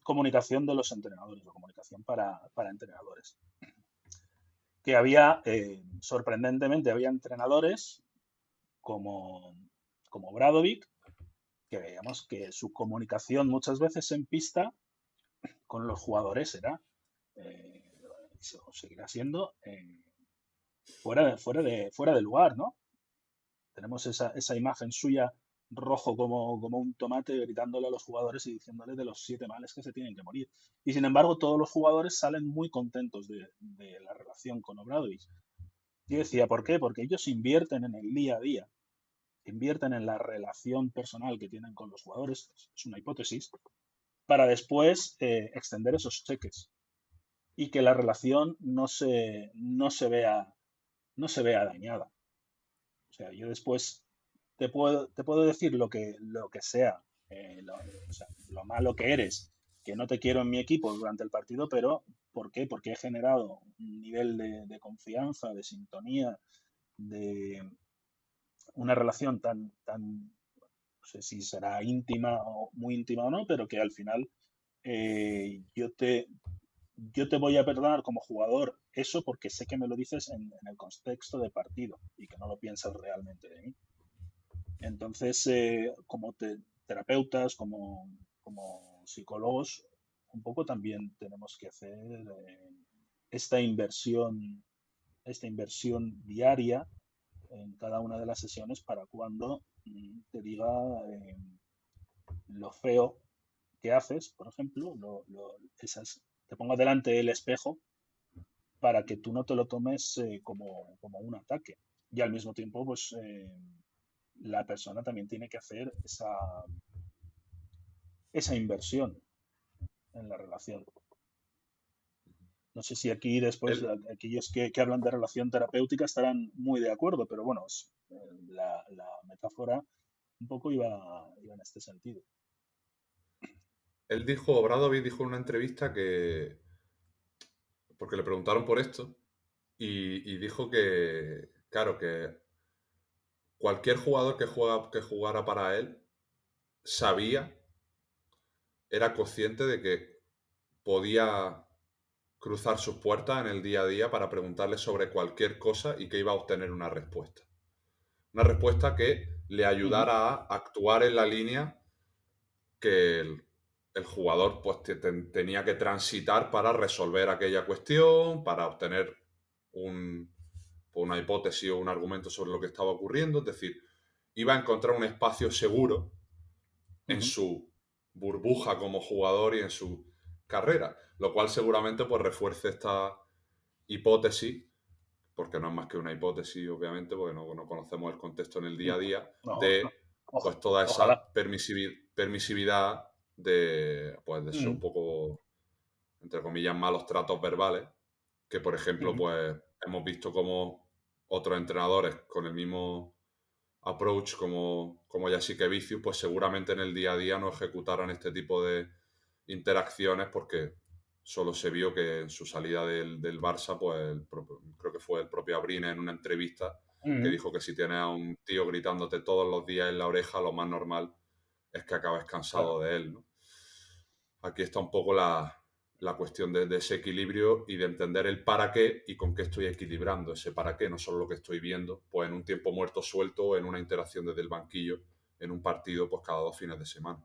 comunicación de los entrenadores, o comunicación para entrenadores. Que había, sorprendentemente, había entrenadores como Bradovic, que veíamos que su comunicación muchas veces en pista con los jugadores era, o seguirá siendo, fuera de lugar, ¿no? Tenemos esa imagen suya rojo como un tomate gritándole a los jugadores y diciéndoles de los 7 males que se tienen que morir. Y sin embargo, todos los jugadores salen muy contentos de la relación con Obradovic. Yo decía, ¿por qué? Porque ellos invierten en el día a día, invierten en la relación personal que tienen con los jugadores, es una hipótesis, para después extender esos cheques y que la relación no se vea dañada. O sea, yo después te puedo decir lo que sea, o sea, lo malo que eres, que no te quiero en mi equipo durante el partido, pero ¿por qué? Porque he generado un nivel de confianza, de sintonía, de una relación tan, no sé si será íntima o muy íntima o no, pero que al final yo te voy a perdonar como jugador eso porque sé que me lo dices en el contexto de partido y que no lo piensas realmente de mí. Entonces, como terapeutas, como psicólogos, un poco también tenemos que hacer esta inversión diaria en cada una de las sesiones para cuando te diga lo feo que haces, por ejemplo, te pongo delante el espejo para que tú no te lo tomes como un ataque. Y al mismo tiempo, pues la persona también tiene que hacer esa inversión en la relación. No sé si aquí después aquellos que hablan de relación terapéutica estarán muy de acuerdo, pero bueno, la metáfora un poco iba en este sentido. Él dijo, Obradovic dijo en una entrevista que, porque le preguntaron por esto, y dijo que, claro, que cualquier jugador que jugara para él sabía, era consciente de que podía cruzar sus puertas en el día a día para preguntarle sobre cualquier cosa y que iba a obtener una respuesta. Una respuesta que le ayudara a actuar en la línea que el jugador pues, tenía que transitar para resolver aquella cuestión, para obtener una hipótesis o un argumento sobre lo que estaba ocurriendo. Es decir, iba a encontrar un espacio seguro en su burbuja como jugador y en su carrera, lo cual seguramente pues refuerce esta hipótesis, porque no es más que una hipótesis, obviamente, porque no conocemos el contexto en el día a día, de pues toda esa permisividad de ser un poco, entre comillas, malos tratos verbales, que por ejemplo, pues hemos visto como otros entrenadores con el mismo approach como Jessica Vicius, pues seguramente en el día a día no ejecutaran este tipo de interacciones porque solo se vio que en su salida del Barça, pues creo que fue el propio Abrines en una entrevista que dijo que si tienes a un tío gritándote todos los días en la oreja, lo más normal es que acabes cansado de él, ¿no? Aquí está un poco la cuestión de ese equilibrio y de entender el para qué y con qué estoy equilibrando ese para qué, no solo lo que estoy viendo, pues en un tiempo muerto suelto o en una interacción desde el banquillo, en un partido, pues cada 2 fines de semana.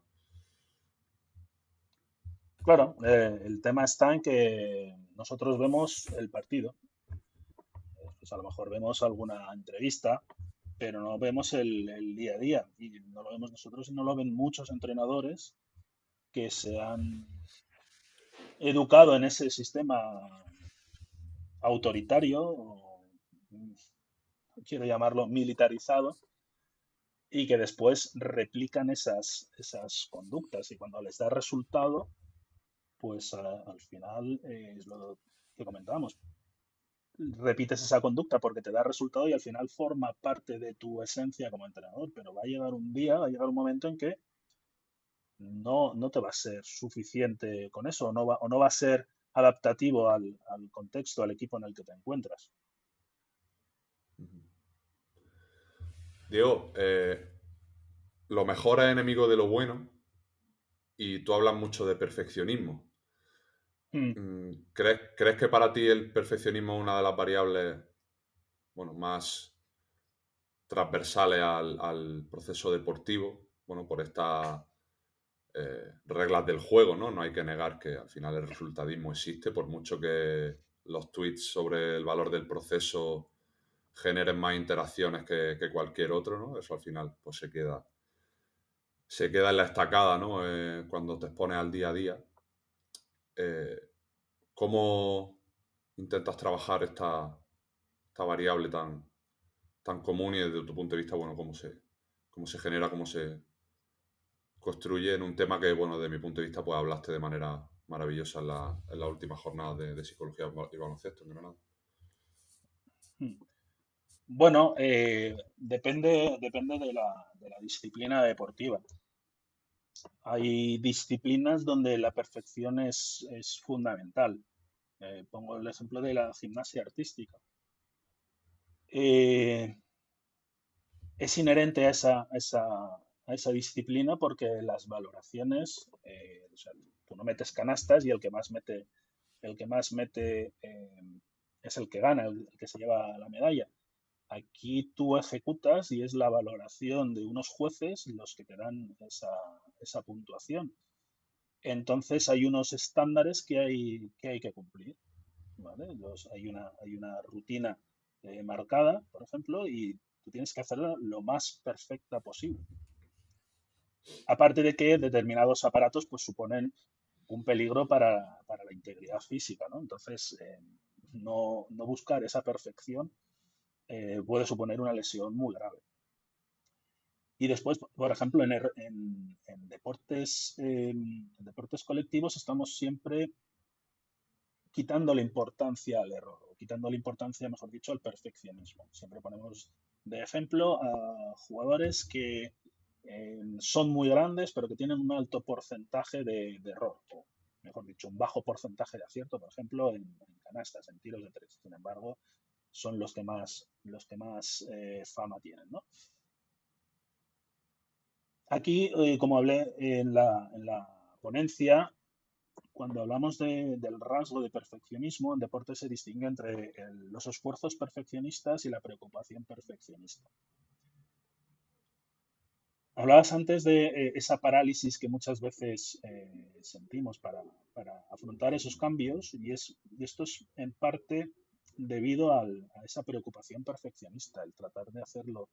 Claro, el tema está en que nosotros vemos el partido, pues a lo mejor vemos alguna entrevista, pero no vemos el día a día y no lo vemos nosotros y no lo ven muchos entrenadores que se han educado en ese sistema autoritario, o quiero llamarlo militarizado, y que después replican esas conductas y cuando les da resultado, pues al final es lo que comentábamos. Repites esa conducta porque te da resultado y al final forma parte de tu esencia como entrenador, pero va a llegar un día, va a llegar un momento en que no te va a ser suficiente con eso, o no va a ser adaptativo al contexto, al equipo en el que te encuentras. Diego, lo mejor es enemigo de lo bueno y tú hablas mucho de perfeccionismo. ¿Crees que para ti el perfeccionismo es una de las variables, bueno, más transversales al proceso deportivo? Bueno, por estas reglas del juego, ¿no? No hay que negar que al final el resultadismo existe, por mucho que los tweets sobre el valor del proceso generen más interacciones que cualquier otro, ¿no? Eso al final pues se queda en la estacada, ¿no? Cuando te expones al día a día. ¿Cómo intentas trabajar esta variable tan común y desde tu punto de vista, bueno, cómo se genera, cómo se construye en un tema que, bueno, de mi punto de vista, pues hablaste de manera maravillosa en la última jornada de psicología y baloncesto en Granada? Bueno, depende de la disciplina deportiva. Hay disciplinas donde la perfección es fundamental. Pongo el ejemplo de la gimnasia artística. Eh, es inherente a esa disciplina porque las valoraciones, o sea, tú no metes canastas y el que más mete es el que gana, el que se lleva la medalla. Aquí tú ejecutas y es la valoración de unos jueces los que te dan esa puntuación. Entonces hay unos estándares que hay que cumplir, ¿vale? Hay una rutina marcada, por ejemplo, y tú tienes que hacerla lo más perfecta posible. Aparte de que determinados aparatos pues suponen un peligro para la integridad física, ¿no? Entonces, no buscar esa perfección puede suponer una lesión muy grave. Y después, por ejemplo, en deportes colectivos estamos siempre quitando la importancia al error, o quitando la importancia, mejor dicho, al perfeccionismo. Siempre ponemos de ejemplo a jugadores que son muy grandes, pero que tienen un alto porcentaje de error, o mejor dicho, un bajo porcentaje de acierto, por ejemplo, en canastas, en tiros de tres. Sin embargo, son los que más fama tienen, ¿no? Aquí, como hablé en la ponencia, cuando hablamos del rasgo de perfeccionismo, en deporte se distingue entre los esfuerzos perfeccionistas y la preocupación perfeccionista. Hablabas antes de esa parálisis que muchas veces sentimos para afrontar esos cambios y esto es en parte debido a esa preocupación perfeccionista, el tratar de hacerlo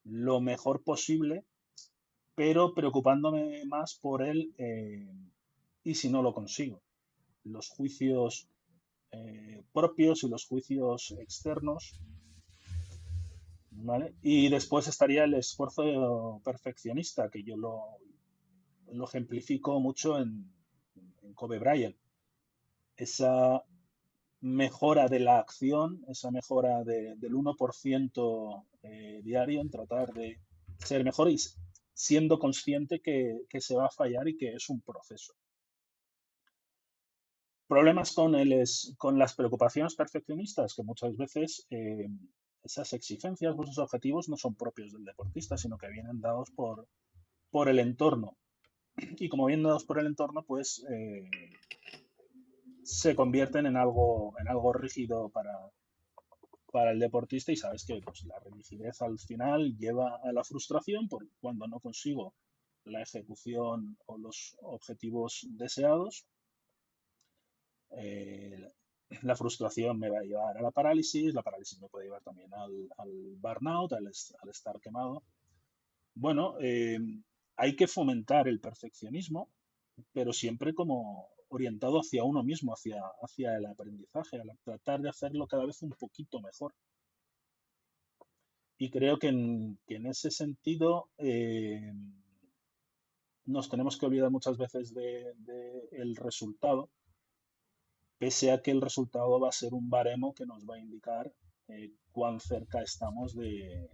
lo mejor posible, pero preocupándome más por él y si no lo consigo. Los juicios propios y los juicios externos, ¿vale? Y después estaría el esfuerzo perfeccionista, que yo lo ejemplifico mucho en Kobe Bryant. Esa mejora de la acción, esa mejora del 1% diario en tratar de ser mejor y siendo consciente que se va a fallar y que es un proceso. Problemas con las preocupaciones perfeccionistas, que muchas veces esas exigencias o esos objetivos no son propios del deportista, sino que vienen dados por el entorno. Y como vienen dados por el entorno, pues se convierten en algo rígido para el deportista y sabes que pues, la rigidez al final lleva a la frustración por cuando no consigo la ejecución o los objetivos deseados. La frustración me va a llevar a la parálisis me puede llevar también al burnout, al estar quemado. Bueno, hay que fomentar el perfeccionismo, pero siempre como orientado hacia uno mismo, hacia el aprendizaje, a tratar de hacerlo cada vez un poquito mejor. Y creo que en ese sentido nos tenemos que olvidar muchas veces de el resultado, pese a que el resultado va a ser un baremo que nos va a indicar cuán cerca estamos de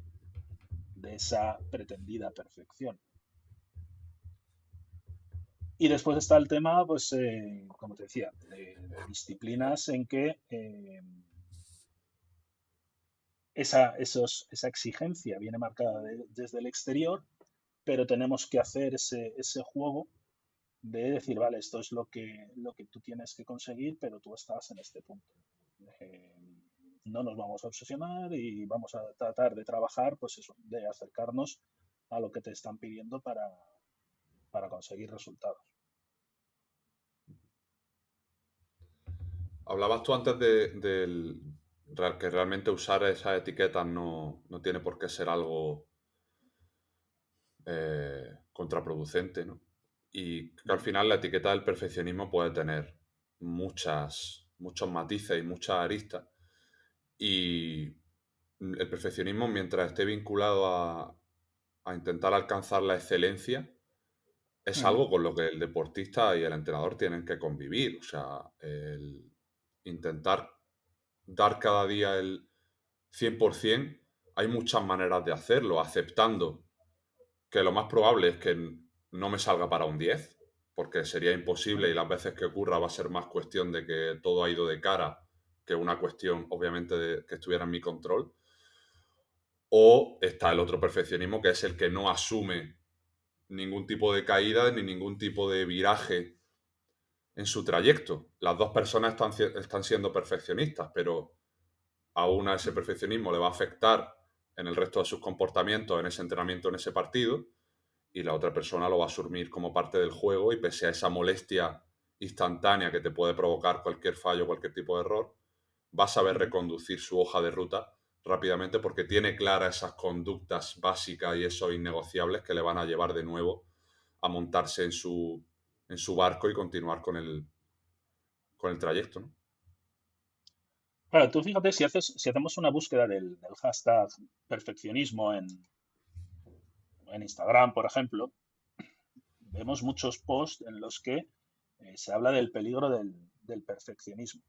esa pretendida perfección. Y después está el tema, pues, como te decía, de disciplinas en que esa exigencia viene marcada desde el exterior, pero tenemos que hacer ese juego de decir, vale, esto es lo que tú tienes que conseguir, pero tú estás en este punto. Eh, no nos vamos a obsesionar y vamos a tratar de trabajar, pues eso, de acercarnos a lo que te están pidiendo para conseguir resultados. Hablabas tú antes que realmente usar esas etiquetas no tiene por qué ser algo contraproducente, ¿no? Y que al final la etiqueta del perfeccionismo puede tener muchos matices y muchas aristas. Y el perfeccionismo, mientras esté vinculado a intentar alcanzar la excelencia, es Ujú. algo con lo que el deportista y el entrenador tienen que convivir. O sea, el intentar dar cada día el 100%, hay muchas maneras de hacerlo, aceptando que lo más probable es que no me salga para un 10, porque sería imposible y las veces que ocurra va a ser más cuestión de que todo ha ido de cara que una cuestión, obviamente, de que estuviera en mi control. O está el otro perfeccionismo, que es el que no asume ningún tipo de caída ni ningún tipo de viraje en su trayecto. Las dos personas están siendo perfeccionistas, pero a una ese perfeccionismo le va a afectar en el resto de sus comportamientos, en ese entrenamiento, en ese partido, y la otra persona lo va a asumir como parte del juego y pese a esa molestia instantánea que te puede provocar cualquier fallo, cualquier tipo de error, va a saber Ujú. reconducir su hoja de ruta rápidamente porque tiene claras esas conductas básicas y esos innegociables que le van a llevar de nuevo a montarse en su barco y continuar con el trayecto, ¿no? Claro, tú fíjate, si hacemos una búsqueda del hashtag perfeccionismo en Instagram, por ejemplo, vemos muchos posts en los que se habla del peligro del perfeccionismo.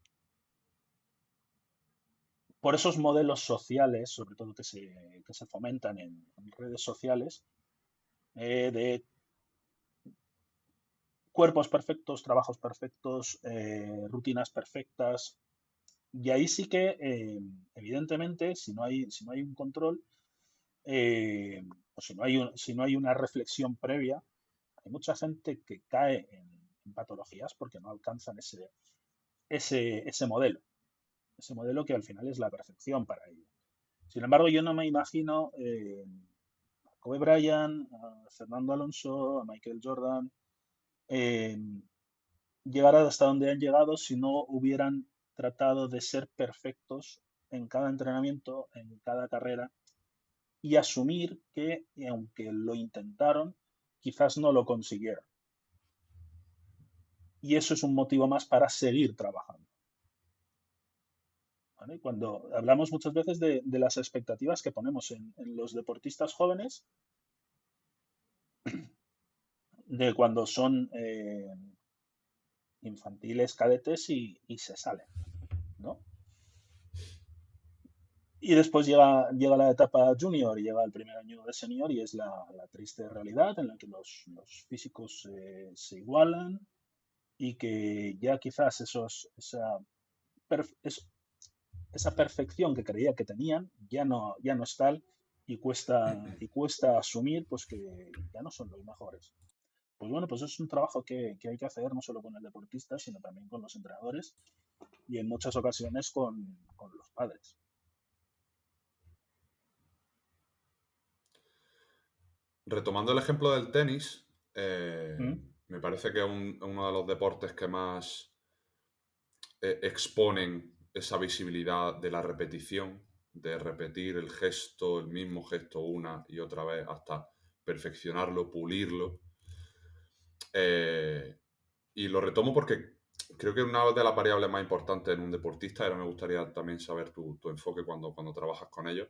Por esos modelos sociales, sobre todo que se fomentan en redes sociales, de cuerpos perfectos, trabajos perfectos, rutinas perfectas. Y ahí sí que, evidentemente, si no hay un control, eh, o si no hay una reflexión previa, hay mucha gente que cae en patologías porque no alcanzan ese modelo que al final es la perfección para ellos. Sin embargo, yo no me imagino a Kobe Bryant, a Fernando Alonso, a Michael Jordan, eh, llegar hasta donde han llegado si no hubieran tratado de ser perfectos en cada entrenamiento, en cada carrera, y asumir que, aunque lo intentaron, quizás no lo consiguieron. Y eso es un motivo más para seguir trabajando. ¿Vale? Cuando hablamos muchas veces de las expectativas que ponemos en los deportistas jóvenes, de cuando son infantiles, cadetes y se salen, ¿no? Y después llega la etapa junior y llega el primer año de senior y es la triste realidad en la que los físicos se igualan y que ya quizás perf- es- esa perfección que creía que tenían ya no es tal y cuesta asumir pues que ya no son los mejores. Pues bueno, pues es un trabajo que hay que hacer no solo con el deportista, sino también con los entrenadores y en muchas ocasiones con los padres. Retomando el ejemplo del tenis, ¿Mm? me parece que es uno de los deportes que más exponen esa visibilidad de la repetición, de repetir el gesto, el mismo gesto una y otra vez hasta perfeccionarlo, pulirlo. Eh, y lo retomo porque creo que una de las variables más importantes en un deportista, y ahora me gustaría también saber tu enfoque cuando trabajas con ellos,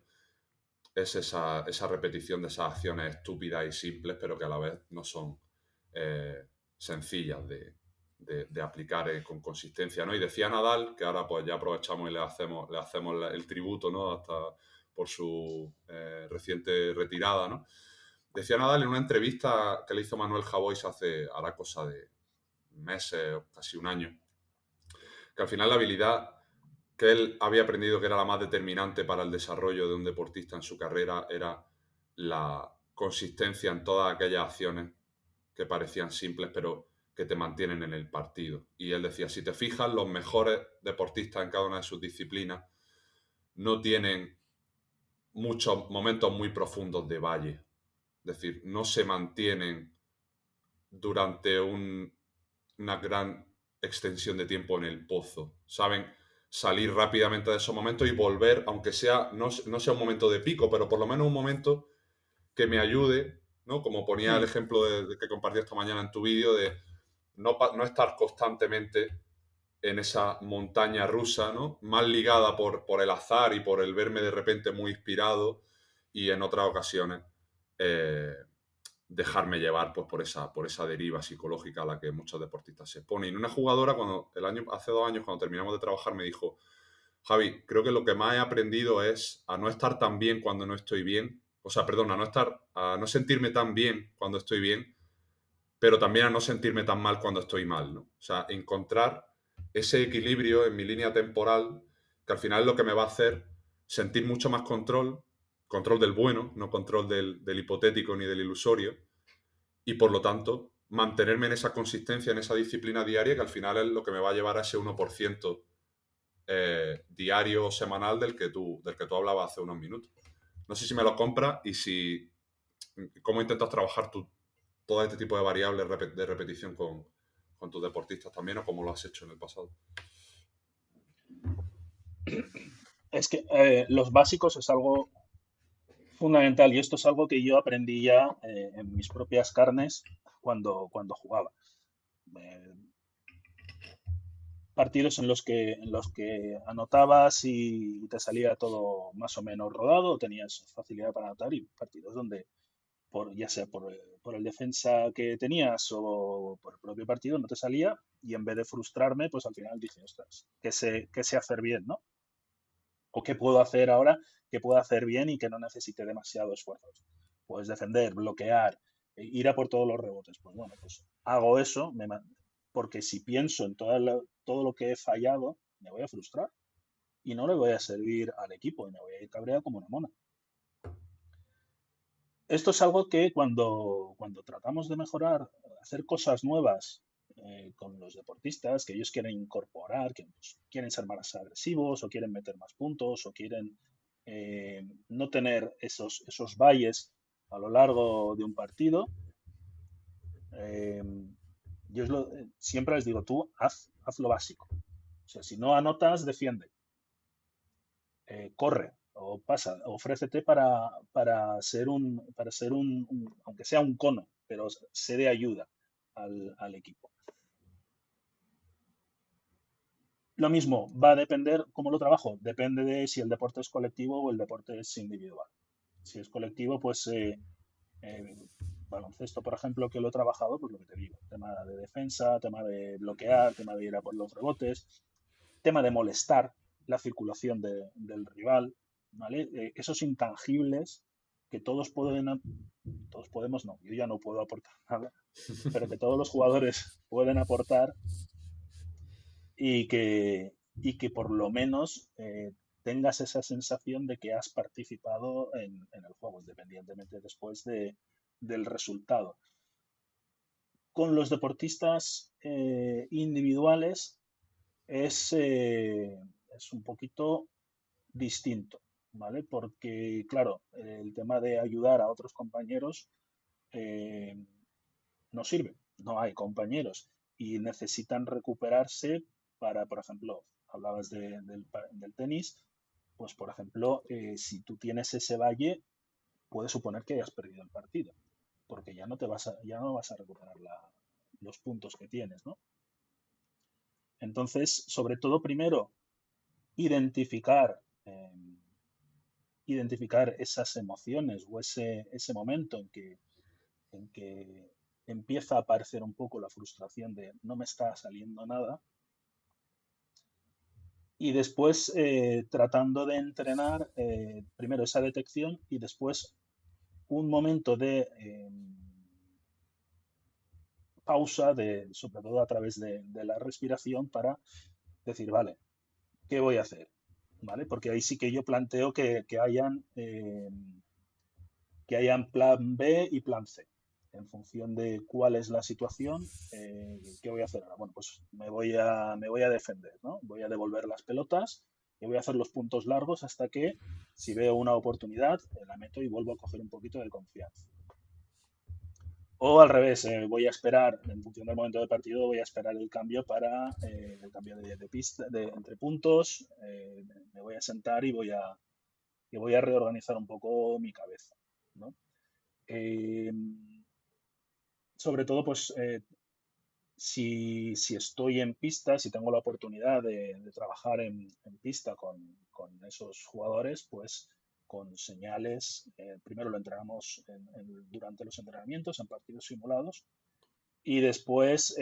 es esa repetición de esas acciones estúpidas y simples, pero que a la vez no son sencillas de aplicar con consistencia, ¿no? Y decía Nadal, que ahora pues ya aprovechamos y le hacemos el tributo, ¿no? Hasta por su reciente retirada, ¿no? Decía Nadal en una entrevista que le hizo Manuel Javois hará cosa de meses, casi un año, que al final la habilidad que él había aprendido que era la más determinante para el desarrollo de un deportista en su carrera era la consistencia en todas aquellas acciones que parecían simples, pero que te mantienen en el partido. Y él decía, si te fijas, los mejores deportistas en cada una de sus disciplinas no tienen muchos momentos muy profundos de valle. Es decir, no se mantienen durante una gran extensión de tiempo en el pozo. Saben salir rápidamente de esos momentos y volver, aunque sea no sea un momento de pico, pero por lo menos un momento que me ayude, ¿no? Como ponía el ejemplo de que compartí esta mañana en tu vídeo, de no estar constantemente en esa montaña rusa, ¿no? Más ligada por el azar y por el verme de repente muy inspirado, y en otras ocasiones dejarme llevar pues, por esa deriva psicológica a la que muchos deportistas se exponen. Y una jugadora, hace 2 años, cuando terminamos de trabajar, me dijo, Javi, creo que lo que más he aprendido es a no estar tan bien cuando no estoy bien. O sea, perdón, a no sentirme tan bien cuando estoy bien, pero también a no sentirme tan mal cuando estoy mal, ¿no? O sea, encontrar ese equilibrio en mi línea temporal, que al final es lo que me va a hacer sentir mucho más control del bueno, no control del hipotético ni del ilusorio, y por lo tanto mantenerme en esa consistencia, en esa disciplina diaria, que al final es lo que me va a llevar a ese 1% diario o semanal del que tú hablabas hace unos minutos. No sé si me lo compras y cómo intentas trabajar todo este tipo de variables de repetición con tus deportistas también, o cómo lo has hecho en el pasado. Es que los básicos es algo fundamental, y esto es algo que yo aprendí ya en mis propias carnes cuando jugaba. Partidos en los que anotabas y te salía todo más o menos rodado, tenías facilidad para anotar, y partidos donde, ya sea por el defensa que tenías o por el propio partido, no te salía, y en vez de frustrarme, pues al final dije, ostras, qué sé hacer bien, ¿no? ¿O qué puedo hacer ahora que pueda hacer bien y que no necesite demasiado esfuerzo? Pues defender, bloquear, ir a por todos los rebotes. Pues bueno, pues hago eso, porque si pienso en todo lo que he fallado, me voy a frustrar y no le voy a servir al equipo y me voy a ir cabreado como una mona. Esto es algo que cuando tratamos de mejorar, hacer cosas nuevas con los deportistas, que ellos quieren incorporar, que pues, quieren ser más agresivos o quieren meter más puntos o quieren no tener esos valles a lo largo de un partido, yo siempre les digo, tú haz lo básico. O sea, si no anotas, defiende. Corre o pasa, ofrécete para ser aunque sea un cono, pero sé de ayuda al equipo. Lo mismo, va a depender cómo lo trabajo, depende de si el deporte es colectivo o el deporte es individual. Si es colectivo, pues baloncesto, por ejemplo, que lo he trabajado, pues lo que te digo, tema de defensa, tema de bloquear, tema de ir a por los rebotes, tema de molestar la circulación del rival, ¿vale? Esos intangibles que todos podemos, no, yo ya no puedo aportar nada, pero que todos los jugadores pueden aportar, y que por lo menos tengas esa sensación de que has participado en el juego, independientemente después del resultado. Con los deportistas individuales es un poquito distinto, ¿vale? Porque, claro, el tema de ayudar a otros compañeros no sirve, no hay compañeros y necesitan recuperarse para, por ejemplo, hablabas del tenis, pues, por ejemplo, si tú tienes ese valle, puede suponer que hayas perdido el partido, porque ya no vas a recuperar los puntos que tienes, ¿no? Entonces, sobre todo, primero, identificar esas emociones o ese momento en que empieza a aparecer un poco la frustración de no me está saliendo nada. Y después tratando de entrenar primero esa detección y después un momento de pausa, sobre todo a través de la respiración, para decir, vale, ¿qué voy a hacer? ¿Vale? Porque ahí sí que yo planteo que hayan plan B y plan C. En función de cuál es la situación, ¿qué voy a hacer ahora? Bueno, pues me voy a defender, ¿no? Voy a devolver las pelotas y voy a hacer los puntos largos hasta que, si veo una oportunidad, la meto y vuelvo a coger un poquito de confianza. O al revés, voy a esperar, en función del momento del partido, voy a esperar el cambio para el cambio de pista, entre puntos, me voy a sentar y voy a reorganizar un poco mi cabeza, ¿no? Sobre todo, pues, si estoy en pista, si tengo la oportunidad de trabajar en pista con esos jugadores, pues con señales, primero lo entrenamos durante los entrenamientos, en partidos simulados, y después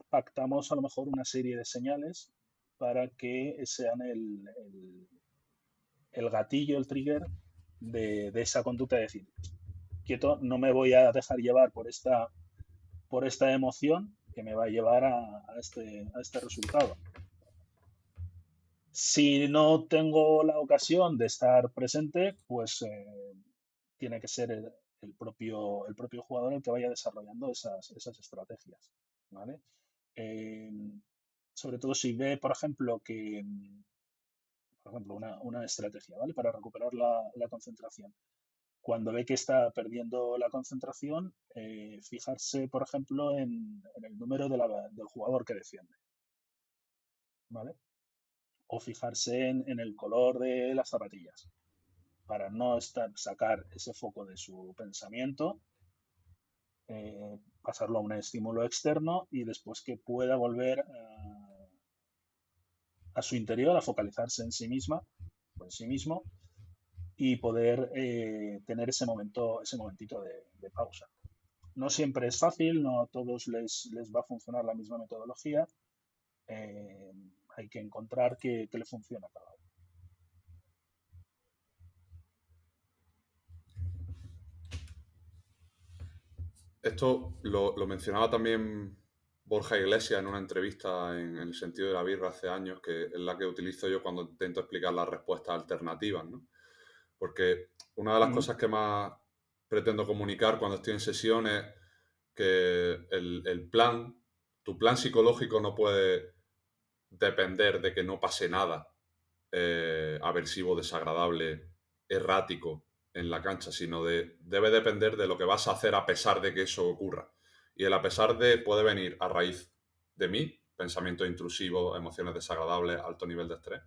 pactamos a lo mejor una serie de señales para que sean el gatillo, el trigger de esa conducta, de decir, quieto, no me voy a dejar llevar por esta emoción que me va a llevar a este resultado. Si no tengo la ocasión de estar presente, pues tiene que ser el propio jugador el que vaya desarrollando esas estrategias, ¿vale? Sobre todo si ve, por ejemplo, una estrategia, ¿vale? Para recuperar la concentración. Cuando ve que está perdiendo la concentración, fijarse, por ejemplo, en el número del jugador que defiende, ¿vale? O fijarse en el color de las zapatillas, para no sacar ese foco de su pensamiento, pasarlo a un estímulo externo y después que pueda volver a su interior, a focalizarse en sí misma o en sí mismo y poder tener ese momentito de pausa. No siempre es fácil, no a todos les va a funcionar la misma metodología. Hay que encontrar qué le funciona a cada uno. Esto lo mencionaba también Borja Iglesias en una entrevista en el sentido de la birra hace años, que es la que utilizo yo cuando intento explicar las respuestas alternativas, ¿no? Porque una de las cosas que más pretendo comunicar cuando estoy en sesión es que tu plan psicológico no puede depender de que no pase nada aversivo, desagradable, errático en la cancha, sino debe depender de lo que vas a hacer a pesar de que eso ocurra. Y el a pesar de puede venir a raíz de mí, pensamientos intrusivos, emociones desagradables, alto nivel de estrés,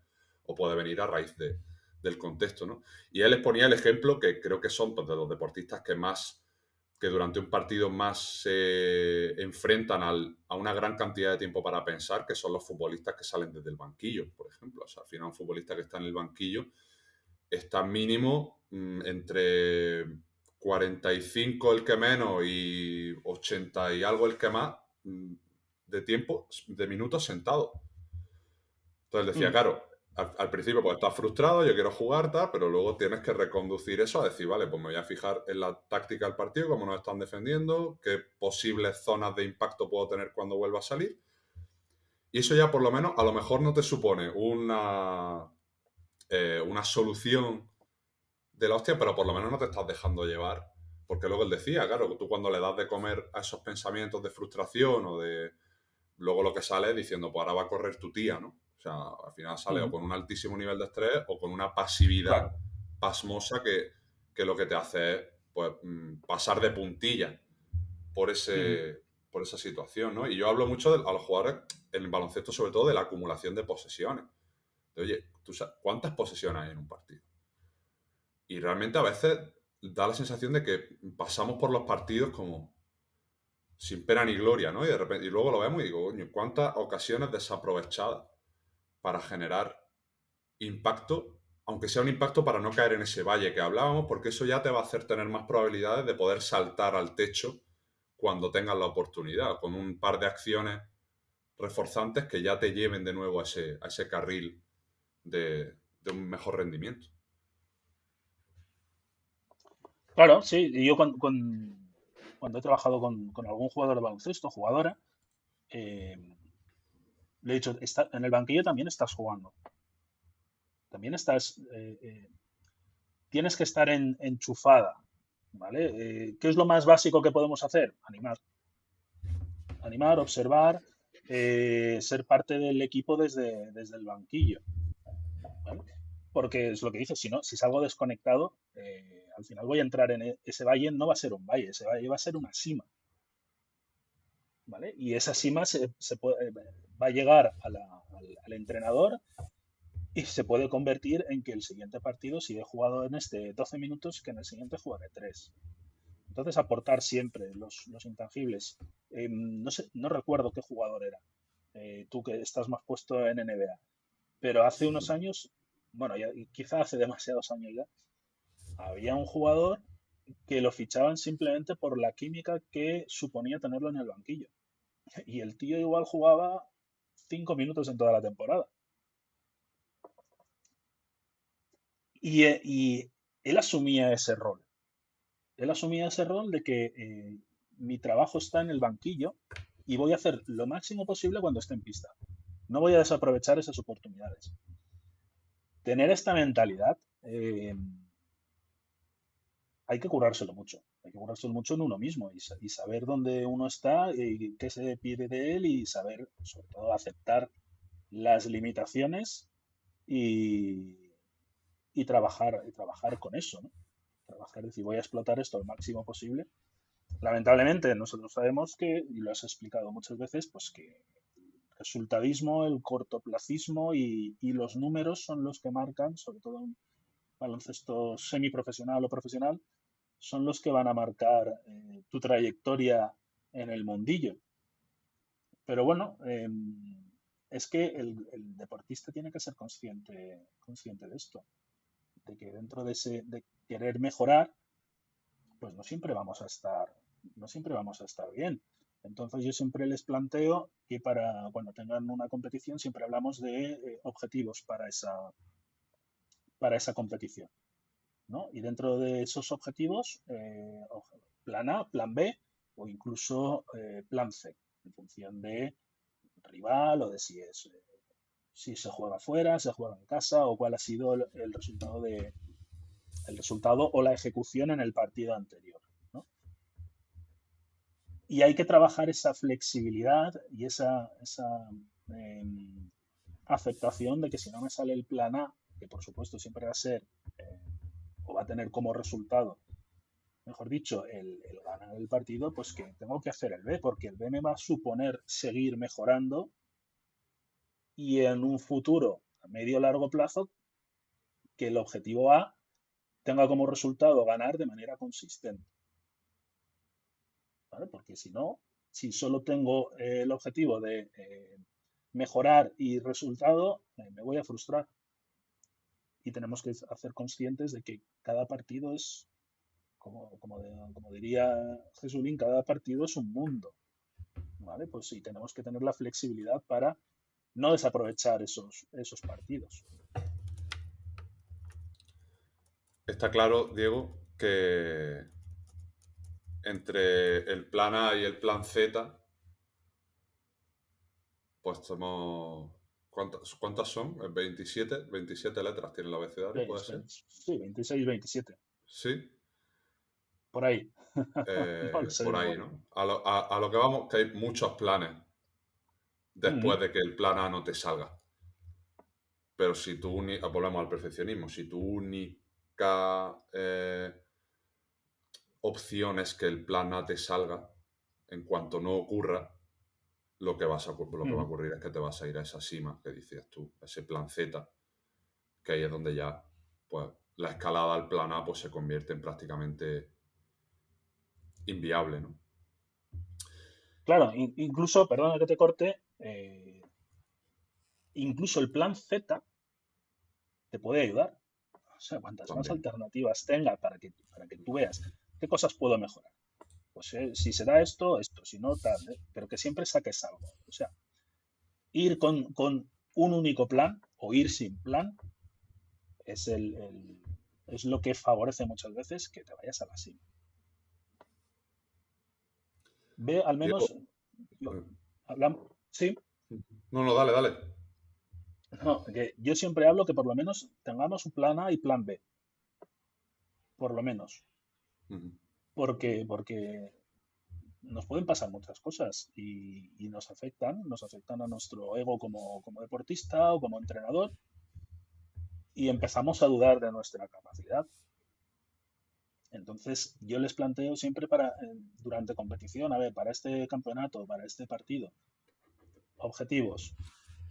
o puede venir a raíz del contexto, ¿no? Y él exponía el ejemplo que creo que son pues, de los deportistas que durante un partido más se enfrentan a una gran cantidad de tiempo para pensar, que son los futbolistas que salen desde el banquillo, por ejemplo. O sea, al final un futbolista que está en el banquillo está mínimo entre 45 el que menos y 80 y algo el que más de tiempo, de minutos sentado. Entonces decía, claro, al principio pues estás frustrado, yo quiero jugar, tal, pero luego tienes que reconducir eso a decir, vale, pues me voy a fijar en la táctica del partido, cómo nos están defendiendo, qué posibles zonas de impacto puedo tener cuando vuelva a salir. Y eso ya por lo menos, a lo mejor no te supone una solución de la hostia, pero por lo menos no te estás dejando llevar. Porque luego él decía, claro, tú cuando le das de comer a esos pensamientos de frustración o de... Luego lo que sale es diciendo, pues ahora va a correr tu tía, ¿no? O sea, al final sale o con un altísimo nivel de estrés o con una pasividad pasmosa que lo que te hace es pues, pasar de puntilla por esa situación, ¿no? Y yo hablo mucho a los jugadores en el baloncesto, sobre todo, de la acumulación de posesiones. De, oye, ¿tú sabes cuántas posesiones hay en un partido? Y realmente a veces da la sensación de que pasamos por los partidos como sin pena ni gloria, ¿no? Y de repente, y luego lo vemos y digo, coño, ¿cuántas ocasiones desaprovechadas para generar impacto, aunque sea un impacto para no caer en ese valle que hablábamos, porque eso ya te va a hacer tener más probabilidades de poder saltar al techo cuando tengas la oportunidad, con un par de acciones reforzantes que ya te lleven de nuevo a ese carril de un mejor rendimiento. Claro, sí. Y yo cuando he trabajado con algún jugador de baloncesto, jugadora, eh, le he dicho, en el banquillo también estás jugando. También tienes que estar enchufada, ¿vale? ¿Qué es lo más básico que podemos hacer? Animar, observar, ser parte del equipo desde el banquillo, ¿vale? Porque es lo que dices, si salgo desconectado, al final voy a entrar en ese valle, no va a ser un valle, ese valle va a ser una cima, ¿vale? Y esa cima va a llegar al entrenador y se puede convertir en que el siguiente partido, si he jugado en 12 minutos, que en el siguiente jugaré 3. Entonces, aportar siempre los intangibles. No sé, no recuerdo qué jugador era, tú que estás más puesto en NBA, pero hace unos años, bueno, quizá hace demasiados años ya, había un jugador que lo fichaban simplemente por la química que suponía tenerlo en el banquillo. Y el tío igual jugaba 5 minutos en toda la temporada. Y él asumía ese rol. Él asumía ese rol de que mi trabajo está en el banquillo y voy a hacer lo máximo posible cuando esté en pista. No voy a desaprovechar esas oportunidades. Tener esta mentalidad, hay que curárselo mucho. Hay que curárselo mucho en uno mismo y saber dónde uno está y qué se pide de él y saber, sobre todo, aceptar las limitaciones y trabajar con eso, ¿no? Trabajar, decir, voy a explotar esto al máximo posible. Lamentablemente, nosotros sabemos que, y lo has explicado muchas veces, pues que el resultadismo, el cortoplacismo y los números son los que marcan, sobre todo en baloncesto semiprofesional o profesional, son los que van a marcar tu trayectoria en el mundillo. Pero bueno, es que el deportista tiene que ser consciente de esto, de que dentro de querer mejorar, pues no siempre vamos a estar bien. Entonces yo siempre les planteo que para cuando tengan una competición siempre hablamos de objetivos para esa competición, ¿no? Y dentro de esos objetivos, plan A, plan B o incluso plan C, en función de rival o de si se juega fuera, se juega en casa o cuál ha sido el resultado o la ejecución en el partido anterior, ¿no? Y hay que trabajar esa flexibilidad y esa aceptación de que si no me sale el plan A, que por supuesto siempre va a ser o va a tener como resultado, mejor dicho, el ganar el partido, pues que tengo que hacer el B, porque el B me va a suponer seguir mejorando y en un futuro a medio o largo plazo que el objetivo A tenga como resultado ganar de manera consistente, ¿vale? Porque si solo tengo el objetivo de mejorar y resultado, me voy a frustrar. Y tenemos que hacer conscientes de que cada partido es, como diría Jesulín, cada partido es un mundo, ¿vale? Pues sí, tenemos que tener la flexibilidad para no desaprovechar esos partidos. Está claro, Diego, que entre el plan A y el plan Z, pues somos... ¿Cuántas son? 27 letras tiene el abecedario, ¿puede ser? Sí, 26, 27. Sí. Por ahí. No lo sé Por de ahí, memoria. ¿no? A lo que vamos, que hay muchos planes después de que el plan A no te salga. Pero si tu única, volvemos al perfeccionismo, si tu única opción es que el plan A te salga, en cuanto no ocurra, lo que va a ocurrir es que te vas a ir a esa cima que decías tú, ese plan Z, que ahí es donde ya pues, la escalada al plan A pues, se convierte en prácticamente inviable, ¿no? Claro, incluso, perdona que te corte, incluso el plan Z te puede ayudar. O sea, cuantas más También. alternativas tenga para que tú veas qué cosas puedo mejorar. Pues si se da esto, esto, si no, tal, pero que siempre saques algo. O sea, ir con un único plan o ir sin plan es, es lo que favorece muchas veces que te vayas a la cima. Ve, al Diego, menos, hablamos, sí, no, no, dale, dale. no, que yo siempre hablo que por lo menos tengamos un plan A y plan B, por lo menos, Ujú. porque nos pueden pasar muchas cosas y nos afectan a nuestro ego como deportista o como entrenador y empezamos a dudar de nuestra capacidad. Entonces, yo les planteo siempre durante competición, a ver, para este campeonato, para este partido, objetivos,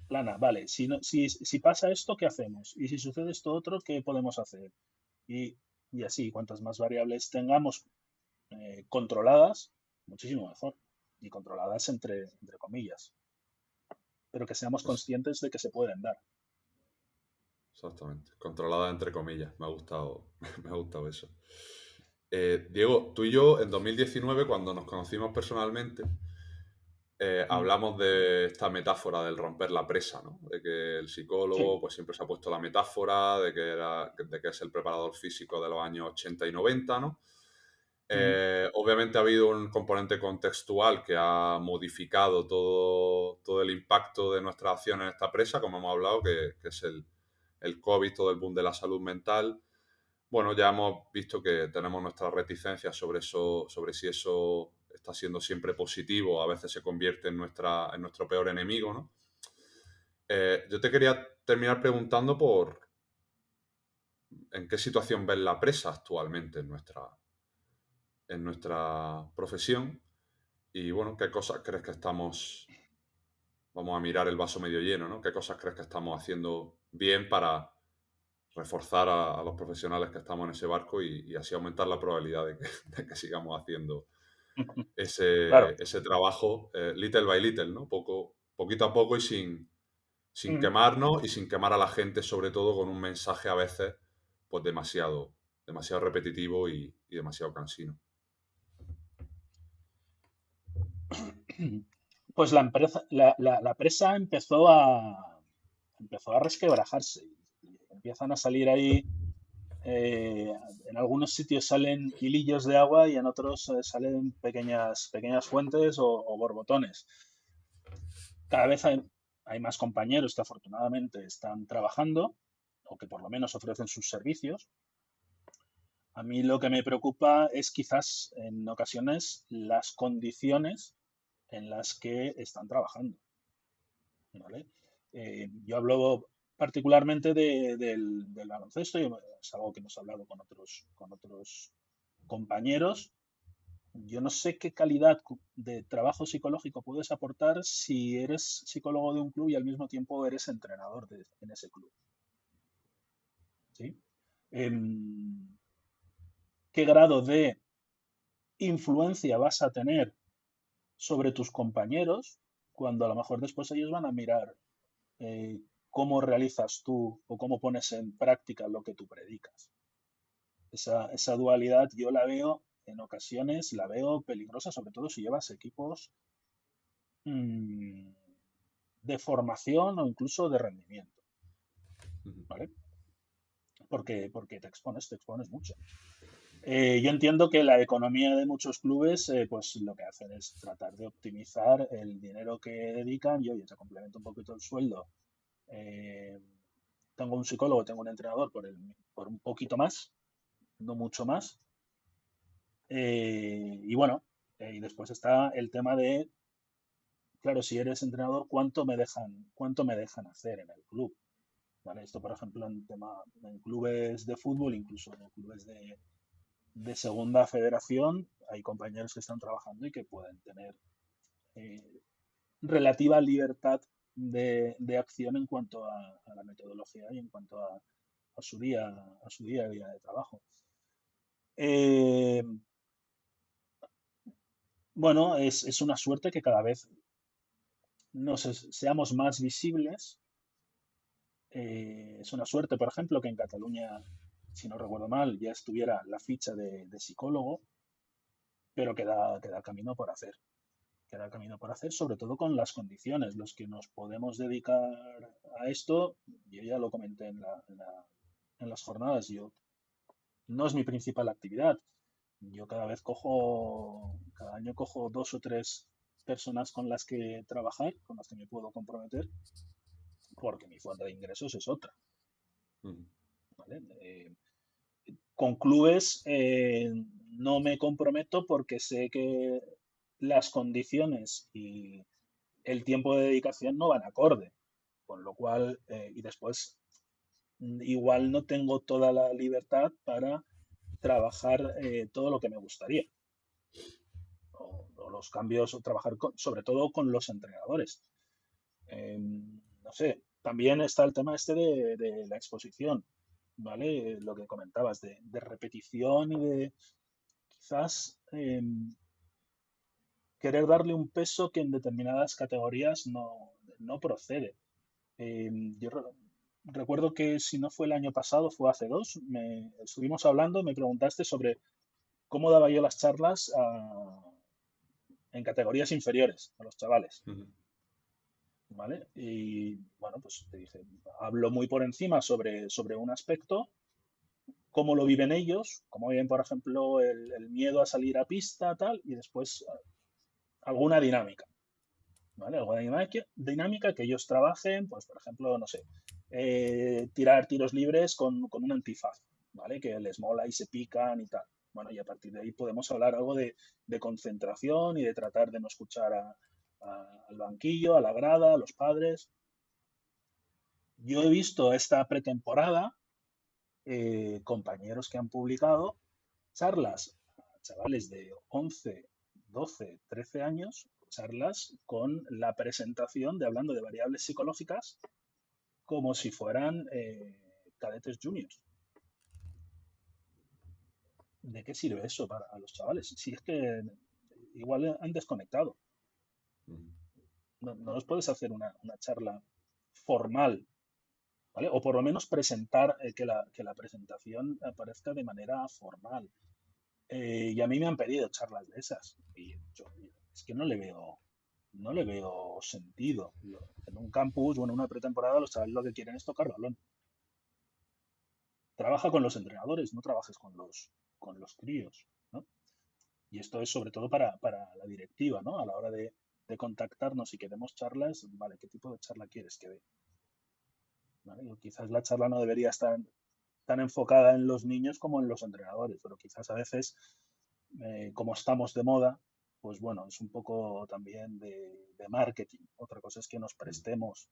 plana, vale, si pasa esto, ¿qué hacemos? Y si sucede esto otro, ¿qué podemos hacer? Y, y así, cuantas más variables tengamos controladas, muchísimo mejor. Y controladas entre comillas, pero que seamos Pues, conscientes de que se pueden dar. exactamente. Controlada entre comillas. Me ha gustado, me ha gustado eso. Diego, tú y yo en 2019, cuando nos conocimos personalmente, Mm. hablamos de esta metáfora del romper la presa, ¿no? De que el Sí. psicólogo pues siempre se ha puesto la metáfora de que es el preparador físico de los años 80 y 90, ¿no? Mm. Obviamente ha habido un componente contextual que ha modificado todo el impacto de nuestra acción en esta presa, como hemos hablado, que es el COVID, todo el boom de la salud mental. Bueno, ya hemos visto que tenemos nuestras reticencias sobre eso, sobre si eso está siendo siempre positivo, a veces se convierte en nuestro peor enemigo, ¿no? Yo te quería terminar preguntando por en qué situación ves la presa actualmente en nuestra profesión y, bueno, qué cosas crees que vamos a mirar el vaso medio lleno, ¿no? ¿Qué cosas crees que estamos haciendo bien para reforzar a los profesionales que estamos en ese barco y así aumentar la probabilidad de que sigamos haciendo Claro. ese trabajo little by little, ¿no? Poquito a poco y sin Mm. quemarnos y sin quemar a la gente, sobre todo con un mensaje a veces pues demasiado repetitivo y demasiado cansino. Pues la presa empezó a resquebrajarse. Y empiezan a salir ahí, en algunos sitios salen hilillos de agua y en otros salen pequeñas fuentes o borbotones. Cada vez hay más compañeros que afortunadamente están trabajando o que por lo menos ofrecen sus servicios. A mí lo que me preocupa es quizás en ocasiones las condiciones en las que están trabajando, ¿vale? Yo hablo particularmente del baloncesto, y es algo que hemos hablado con otros compañeros. Yo no sé qué calidad de trabajo psicológico puedes aportar si eres psicólogo de un club y al mismo tiempo eres entrenador en ese club, ¿sí? Em, ¿Qué grado de influencia vas a tener sobre tus compañeros cuando a lo mejor después ellos van a mirar eh, cómo realizas tú o cómo pones en práctica lo que tú predicas? Esa dualidad yo la veo en ocasiones, la veo peligrosa, sobre todo si llevas equipos mm, de formación o incluso de rendimiento, ¿vale? Porque te expones mucho. Yo entiendo que la economía de muchos clubes, pues lo que hacen es tratar de optimizar el dinero que dedican y, oye, te complemento un poquito el sueldo. Eh, Tengo un psicólogo, tengo un entrenador por un poquito más, no mucho más. Y bueno, y después está el tema de, claro, si eres entrenador, ¿cuánto me dejan hacer en el club? ¿Vale? Esto, por ejemplo, en clubes de fútbol, incluso en clubes de segunda federación, hay compañeros que están trabajando y que pueden tener eh, relativa libertad de acción en cuanto a la metodología y en cuanto a su día a día de trabajo. Eh, bueno, es una suerte que cada vez seamos más visibles. Es una suerte, por ejemplo, que en Cataluña, si no recuerdo mal, ya estuviera la ficha de psicólogo. pero queda camino por hacer. Queda camino por hacer, sobre todo con las condiciones. Los que nos podemos dedicar a esto, yo ya lo comenté en las jornadas, no es mi principal actividad. Yo cada año cojo 2 o 3 personas con las que trabajar, con las que me puedo comprometer, porque mi fuente de ingresos es otra. ¿Vale? Con clubes no me comprometo porque sé que las condiciones y el tiempo de dedicación no van acorde, con lo cual, y después igual no tengo toda la libertad para trabajar todo lo que me gustaría. O los cambios, o trabajar sobre todo con los entrenadores. No sé, también está el tema este de la exposición, ¿vale? Lo que comentabas de repetición y de quizás querer darle un peso que en determinadas categorías no procede. Yo recuerdo que si no fue el año pasado, fue hace 2, estuvimos hablando, me preguntaste sobre cómo daba yo las charlas en categorías inferiores a los chavales. ¿Vale? Y bueno, pues te dije, hablo muy por encima sobre un aspecto, cómo lo viven ellos, cómo viven, por ejemplo, el miedo a salir a pista, tal, y después alguna dinámica, ¿vale? Alguna dinámica que ellos trabajen, pues, por ejemplo, no sé, tirar tiros libres con un antifaz, ¿vale? Que les mola y se pican y tal. Bueno, y a partir de ahí podemos hablar algo de concentración y de tratar de no escuchar al banquillo, a la grada, a los padres. Yo he visto esta pretemporada compañeros que han publicado charlas a chavales de 11, 12, 13 años, charlas con la presentación de hablando de variables psicológicas como si fueran cadetes juniors. ¿De qué sirve eso para los chavales? Si es que igual han desconectado. No los puedes hacer una charla formal, ¿vale? O por lo menos presentar, que la presentación aparezca de manera formal. Y a mí me han pedido charlas de esas. Y yo es que no le veo sentido. En un campus o en una pretemporada los chavales lo que quieren es tocar balón. Trabaja con los entrenadores, no trabajes con los críos, ¿no? Y esto es sobre todo para la directiva, ¿no? A la hora de contactarnos y queremos charlas, vale, ¿qué tipo de charla quieres que dé? ¿Vale? Quizás la charla no debería estar tan enfocada en los niños como en los entrenadores, pero quizás a veces, como estamos de moda, pues bueno, es un poco también de marketing. Otra cosa es que nos prestemos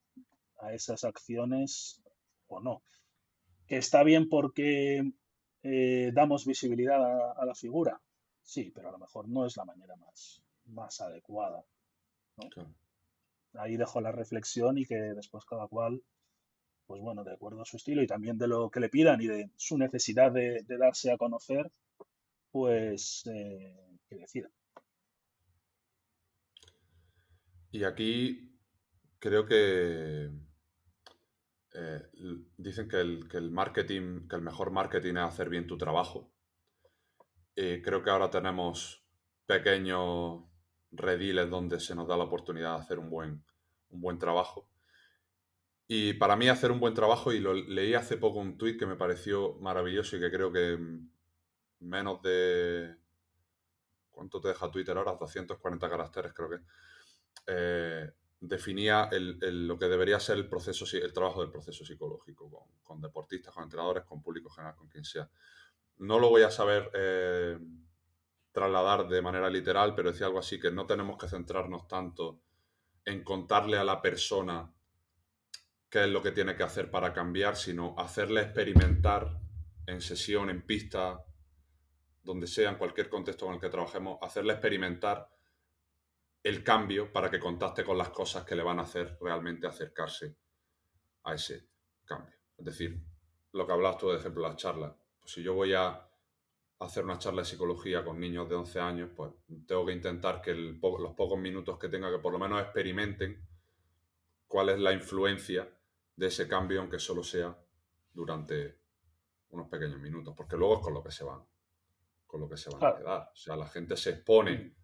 a esas acciones o no. Que está bien porque damos visibilidad a la figura, sí, pero a lo mejor no es la manera más adecuada, ¿no? Claro. Ahí dejo la reflexión y que después cada cual, pues bueno, de acuerdo a su estilo y también de lo que le pidan y de su necesidad de darse a conocer, pues que decida. Y aquí creo que dicen que el marketing, que el mejor marketing es hacer bien tu trabajo. Creo que ahora tenemos pequeños rediles donde se nos da la oportunidad de hacer un buen trabajo. Y para mí hacer un buen trabajo, y lo leí hace poco un tuit que me pareció maravilloso y que creo que menos de... ¿Cuánto te deja Twitter ahora? 240 caracteres creo que. Definía lo que debería ser el trabajo del proceso psicológico con deportistas, con entrenadores, con público general, con quien sea. No lo voy a saber trasladar de manera literal, pero decía algo así, que no tenemos que centrarnos tanto en contarle a la persona qué es lo que tiene que hacer para cambiar, sino hacerle experimentar en sesión, en pista, donde sea, en cualquier contexto con el que trabajemos, hacerle experimentar el cambio para que contacte con las cosas que le van a hacer realmente acercarse a ese cambio. Es decir, lo que hablabas tú, de ejemplo, las charlas. Pues si yo voy a hacer una charla de psicología con niños de 11 años, pues tengo que intentar que los pocos minutos que tenga, que por lo menos experimenten cuál es la influencia de ese cambio, aunque solo sea durante unos pequeños minutos, porque luego es con lo que se van con lo que se van a Claro. quedar. O sea, la gente se expone,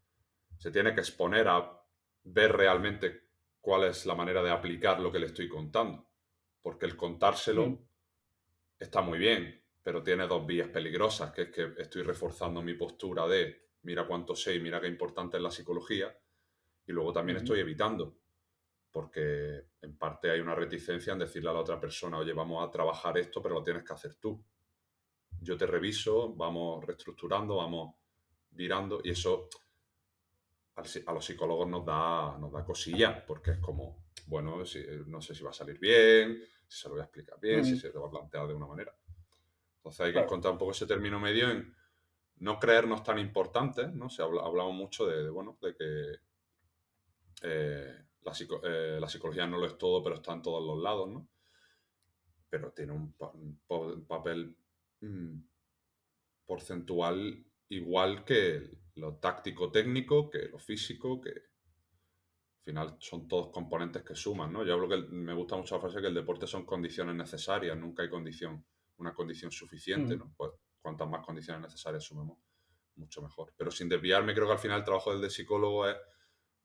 se tiene que exponer a ver realmente cuál es la manera de aplicar lo que le estoy contando. Porque el contárselo está muy bien, pero tiene dos vías peligrosas, que es que estoy reforzando mi postura de mira cuánto sé y mira qué importante es la psicología, y luego también estoy evitando, porque en parte hay una reticencia en decirle a la otra persona, oye, vamos a trabajar esto, pero lo tienes que hacer tú. Yo te reviso, vamos reestructurando, vamos virando, y eso a los psicólogos nos da cosilla, porque es como, bueno, no sé si va a salir bien, si se lo voy a explicar bien, si se lo va a plantear de una manera. Entonces hay que Claro. encontrar un poco ese término medio en no creernos tan importantes, ¿no? Hablamos mucho de que la psicología no lo es todo, pero está en todos los lados, ¿no? Pero tiene un papel porcentual igual que lo táctico-técnico, que lo físico, que al final son todos componentes que suman, ¿no? Yo hablo que me gusta mucho la frase que el deporte son condiciones necesarias, nunca hay una condición suficiente, ¿no? Pues cuantas más condiciones necesarias sumemos, mucho mejor. Pero sin desviarme, creo que al final el trabajo del psicólogo es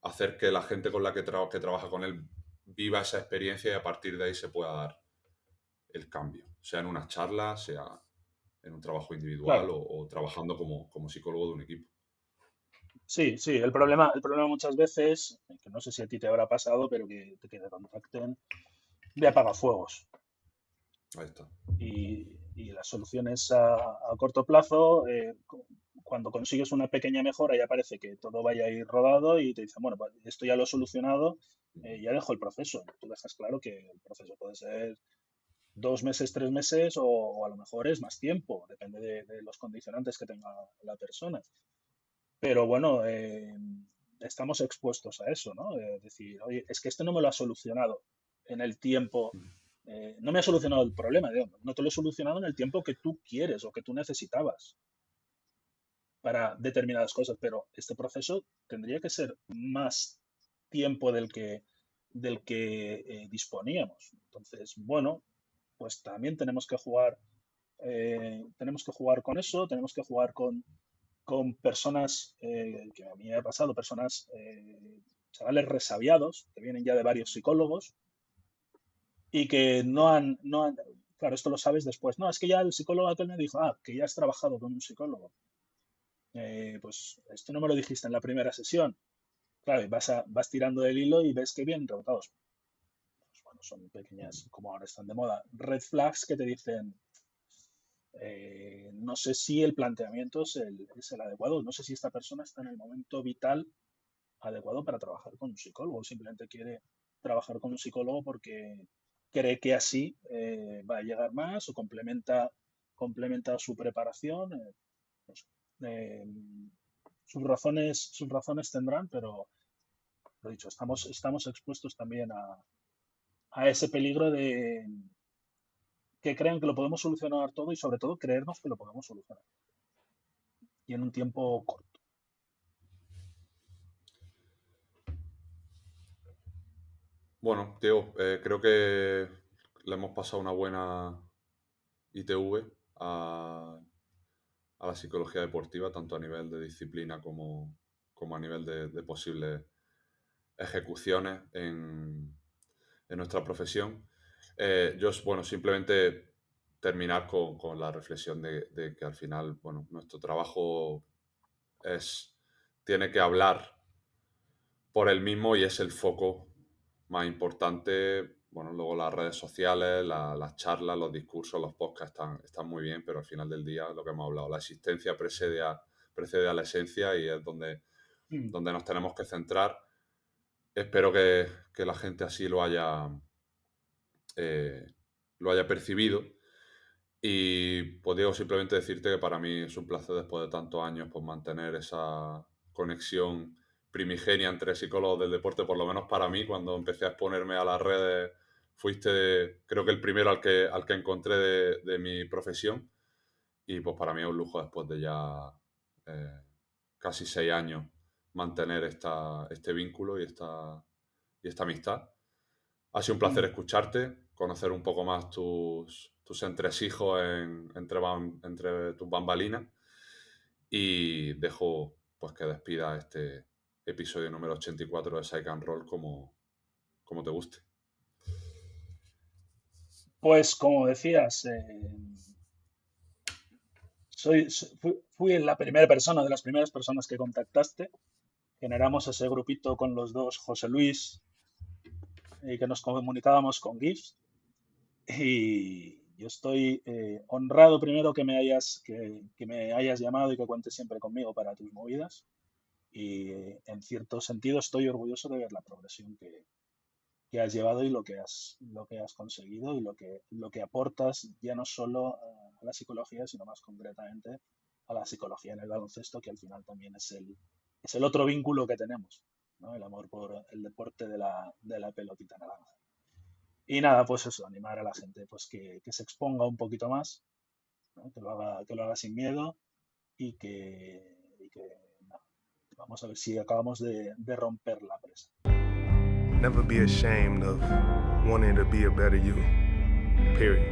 hacer que la gente con la que trabaja con él viva esa experiencia y a partir de ahí se pueda dar el cambio, sea en una charla, sea en un trabajo individual Claro. o trabajando como psicólogo de un equipo. Sí, sí, el problema muchas veces, que no sé si a ti te habrá pasado, pero que te contacten de apagafuegos. Ahí está. Y las soluciones a corto plazo, cuando consigues una pequeña mejora, ya parece que todo vaya a ir rodado y te dicen, bueno, pues esto ya lo he solucionado, ya dejo el proceso. Tú dejas claro que el proceso puede ser 2 meses, 3 meses o a lo mejor es más tiempo, depende de los condicionantes que tenga la persona. Pero bueno, estamos expuestos a eso, ¿no? Decir, oye, es que esto no me lo ha solucionado en el tiempo, no me ha solucionado el problema, digo, no te lo he solucionado en el tiempo que tú quieres o que tú necesitabas para determinadas cosas, pero este proceso tendría que ser más tiempo del que disponíamos. Entonces, bueno, pues también tenemos que jugar con eso, tenemos que jugar con personas, que a mí me ha pasado, personas, chavales resabiados, que vienen ya de varios psicólogos y que no han, claro, esto lo sabes después, no, es que ya el psicólogo aquel me dijo, que ya has trabajado con un psicólogo. Pues esto no me lo dijiste en la primera sesión. Claro, y vas tirando del hilo y ves que vienen rebotados. Pues bueno, son pequeñas, como ahora están de moda, red flags que te dicen, no sé si el planteamiento es el adecuado, no sé si esta persona está en el momento vital adecuado para trabajar con un psicólogo, o simplemente quiere trabajar con un psicólogo porque cree que así va a llegar más o complementa su preparación. No sé. Eh, sus razones tendrán, pero lo dicho, estamos expuestos también a ese peligro de que crean que lo podemos solucionar todo y sobre todo creernos que lo podemos solucionar y en un tiempo corto. Bueno, Diego, creo que le hemos pasado una buena ITV a la psicología deportiva, tanto a nivel de disciplina como a nivel de posibles ejecuciones en nuestra profesión. Yo, bueno, simplemente terminar con la reflexión de que al final, bueno, nuestro trabajo tiene que hablar por él mismo y es el foco más importante. Bueno, luego las redes sociales, las charlas, los discursos, los podcasts están muy bien, pero al final del día, lo que hemos hablado, la existencia precede a la esencia y es Mm. donde nos tenemos que centrar. Espero que la gente así eh, lo haya percibido. Y pues Diego, simplemente decirte que para mí es un placer después de tantos años pues, mantener esa conexión primigenia entre psicólogos del deporte, por lo menos para mí, cuando empecé a exponerme a las redes, fuiste creo que el primero al que encontré de mi profesión. Y pues para mí es un lujo después de ya casi 6 años mantener este vínculo y esta amistad. Ha sido un placer Mm. escucharte, conocer un poco más tus entresijos entre tus bambalinas y dejo pues que despida este episodio número 84 de Psych and Roll como te guste. Pues como decías, fui la primera persona, de las primeras personas que contactaste. Generamos ese grupito con los dos José Luis y que nos comunicábamos con GIFs. Y yo estoy honrado primero que me hayas llamado y que cuentes siempre conmigo para tus movidas. Y en cierto sentido estoy orgulloso de ver la progresión que has llevado y lo que has conseguido y lo que aportas ya no solo a la psicología, sino más concretamente a la psicología en el baloncesto, que al final también es el otro vínculo que tenemos, ¿no? El amor por el deporte de la pelotita naranja. Y nada, pues eso, animar a la gente pues que se exponga un poquito más, ¿no? Que lo haga sin miedo y que no, vamos a ver si acabamos de romper la presa. Never be ashamed of wanting to be a better you. Period.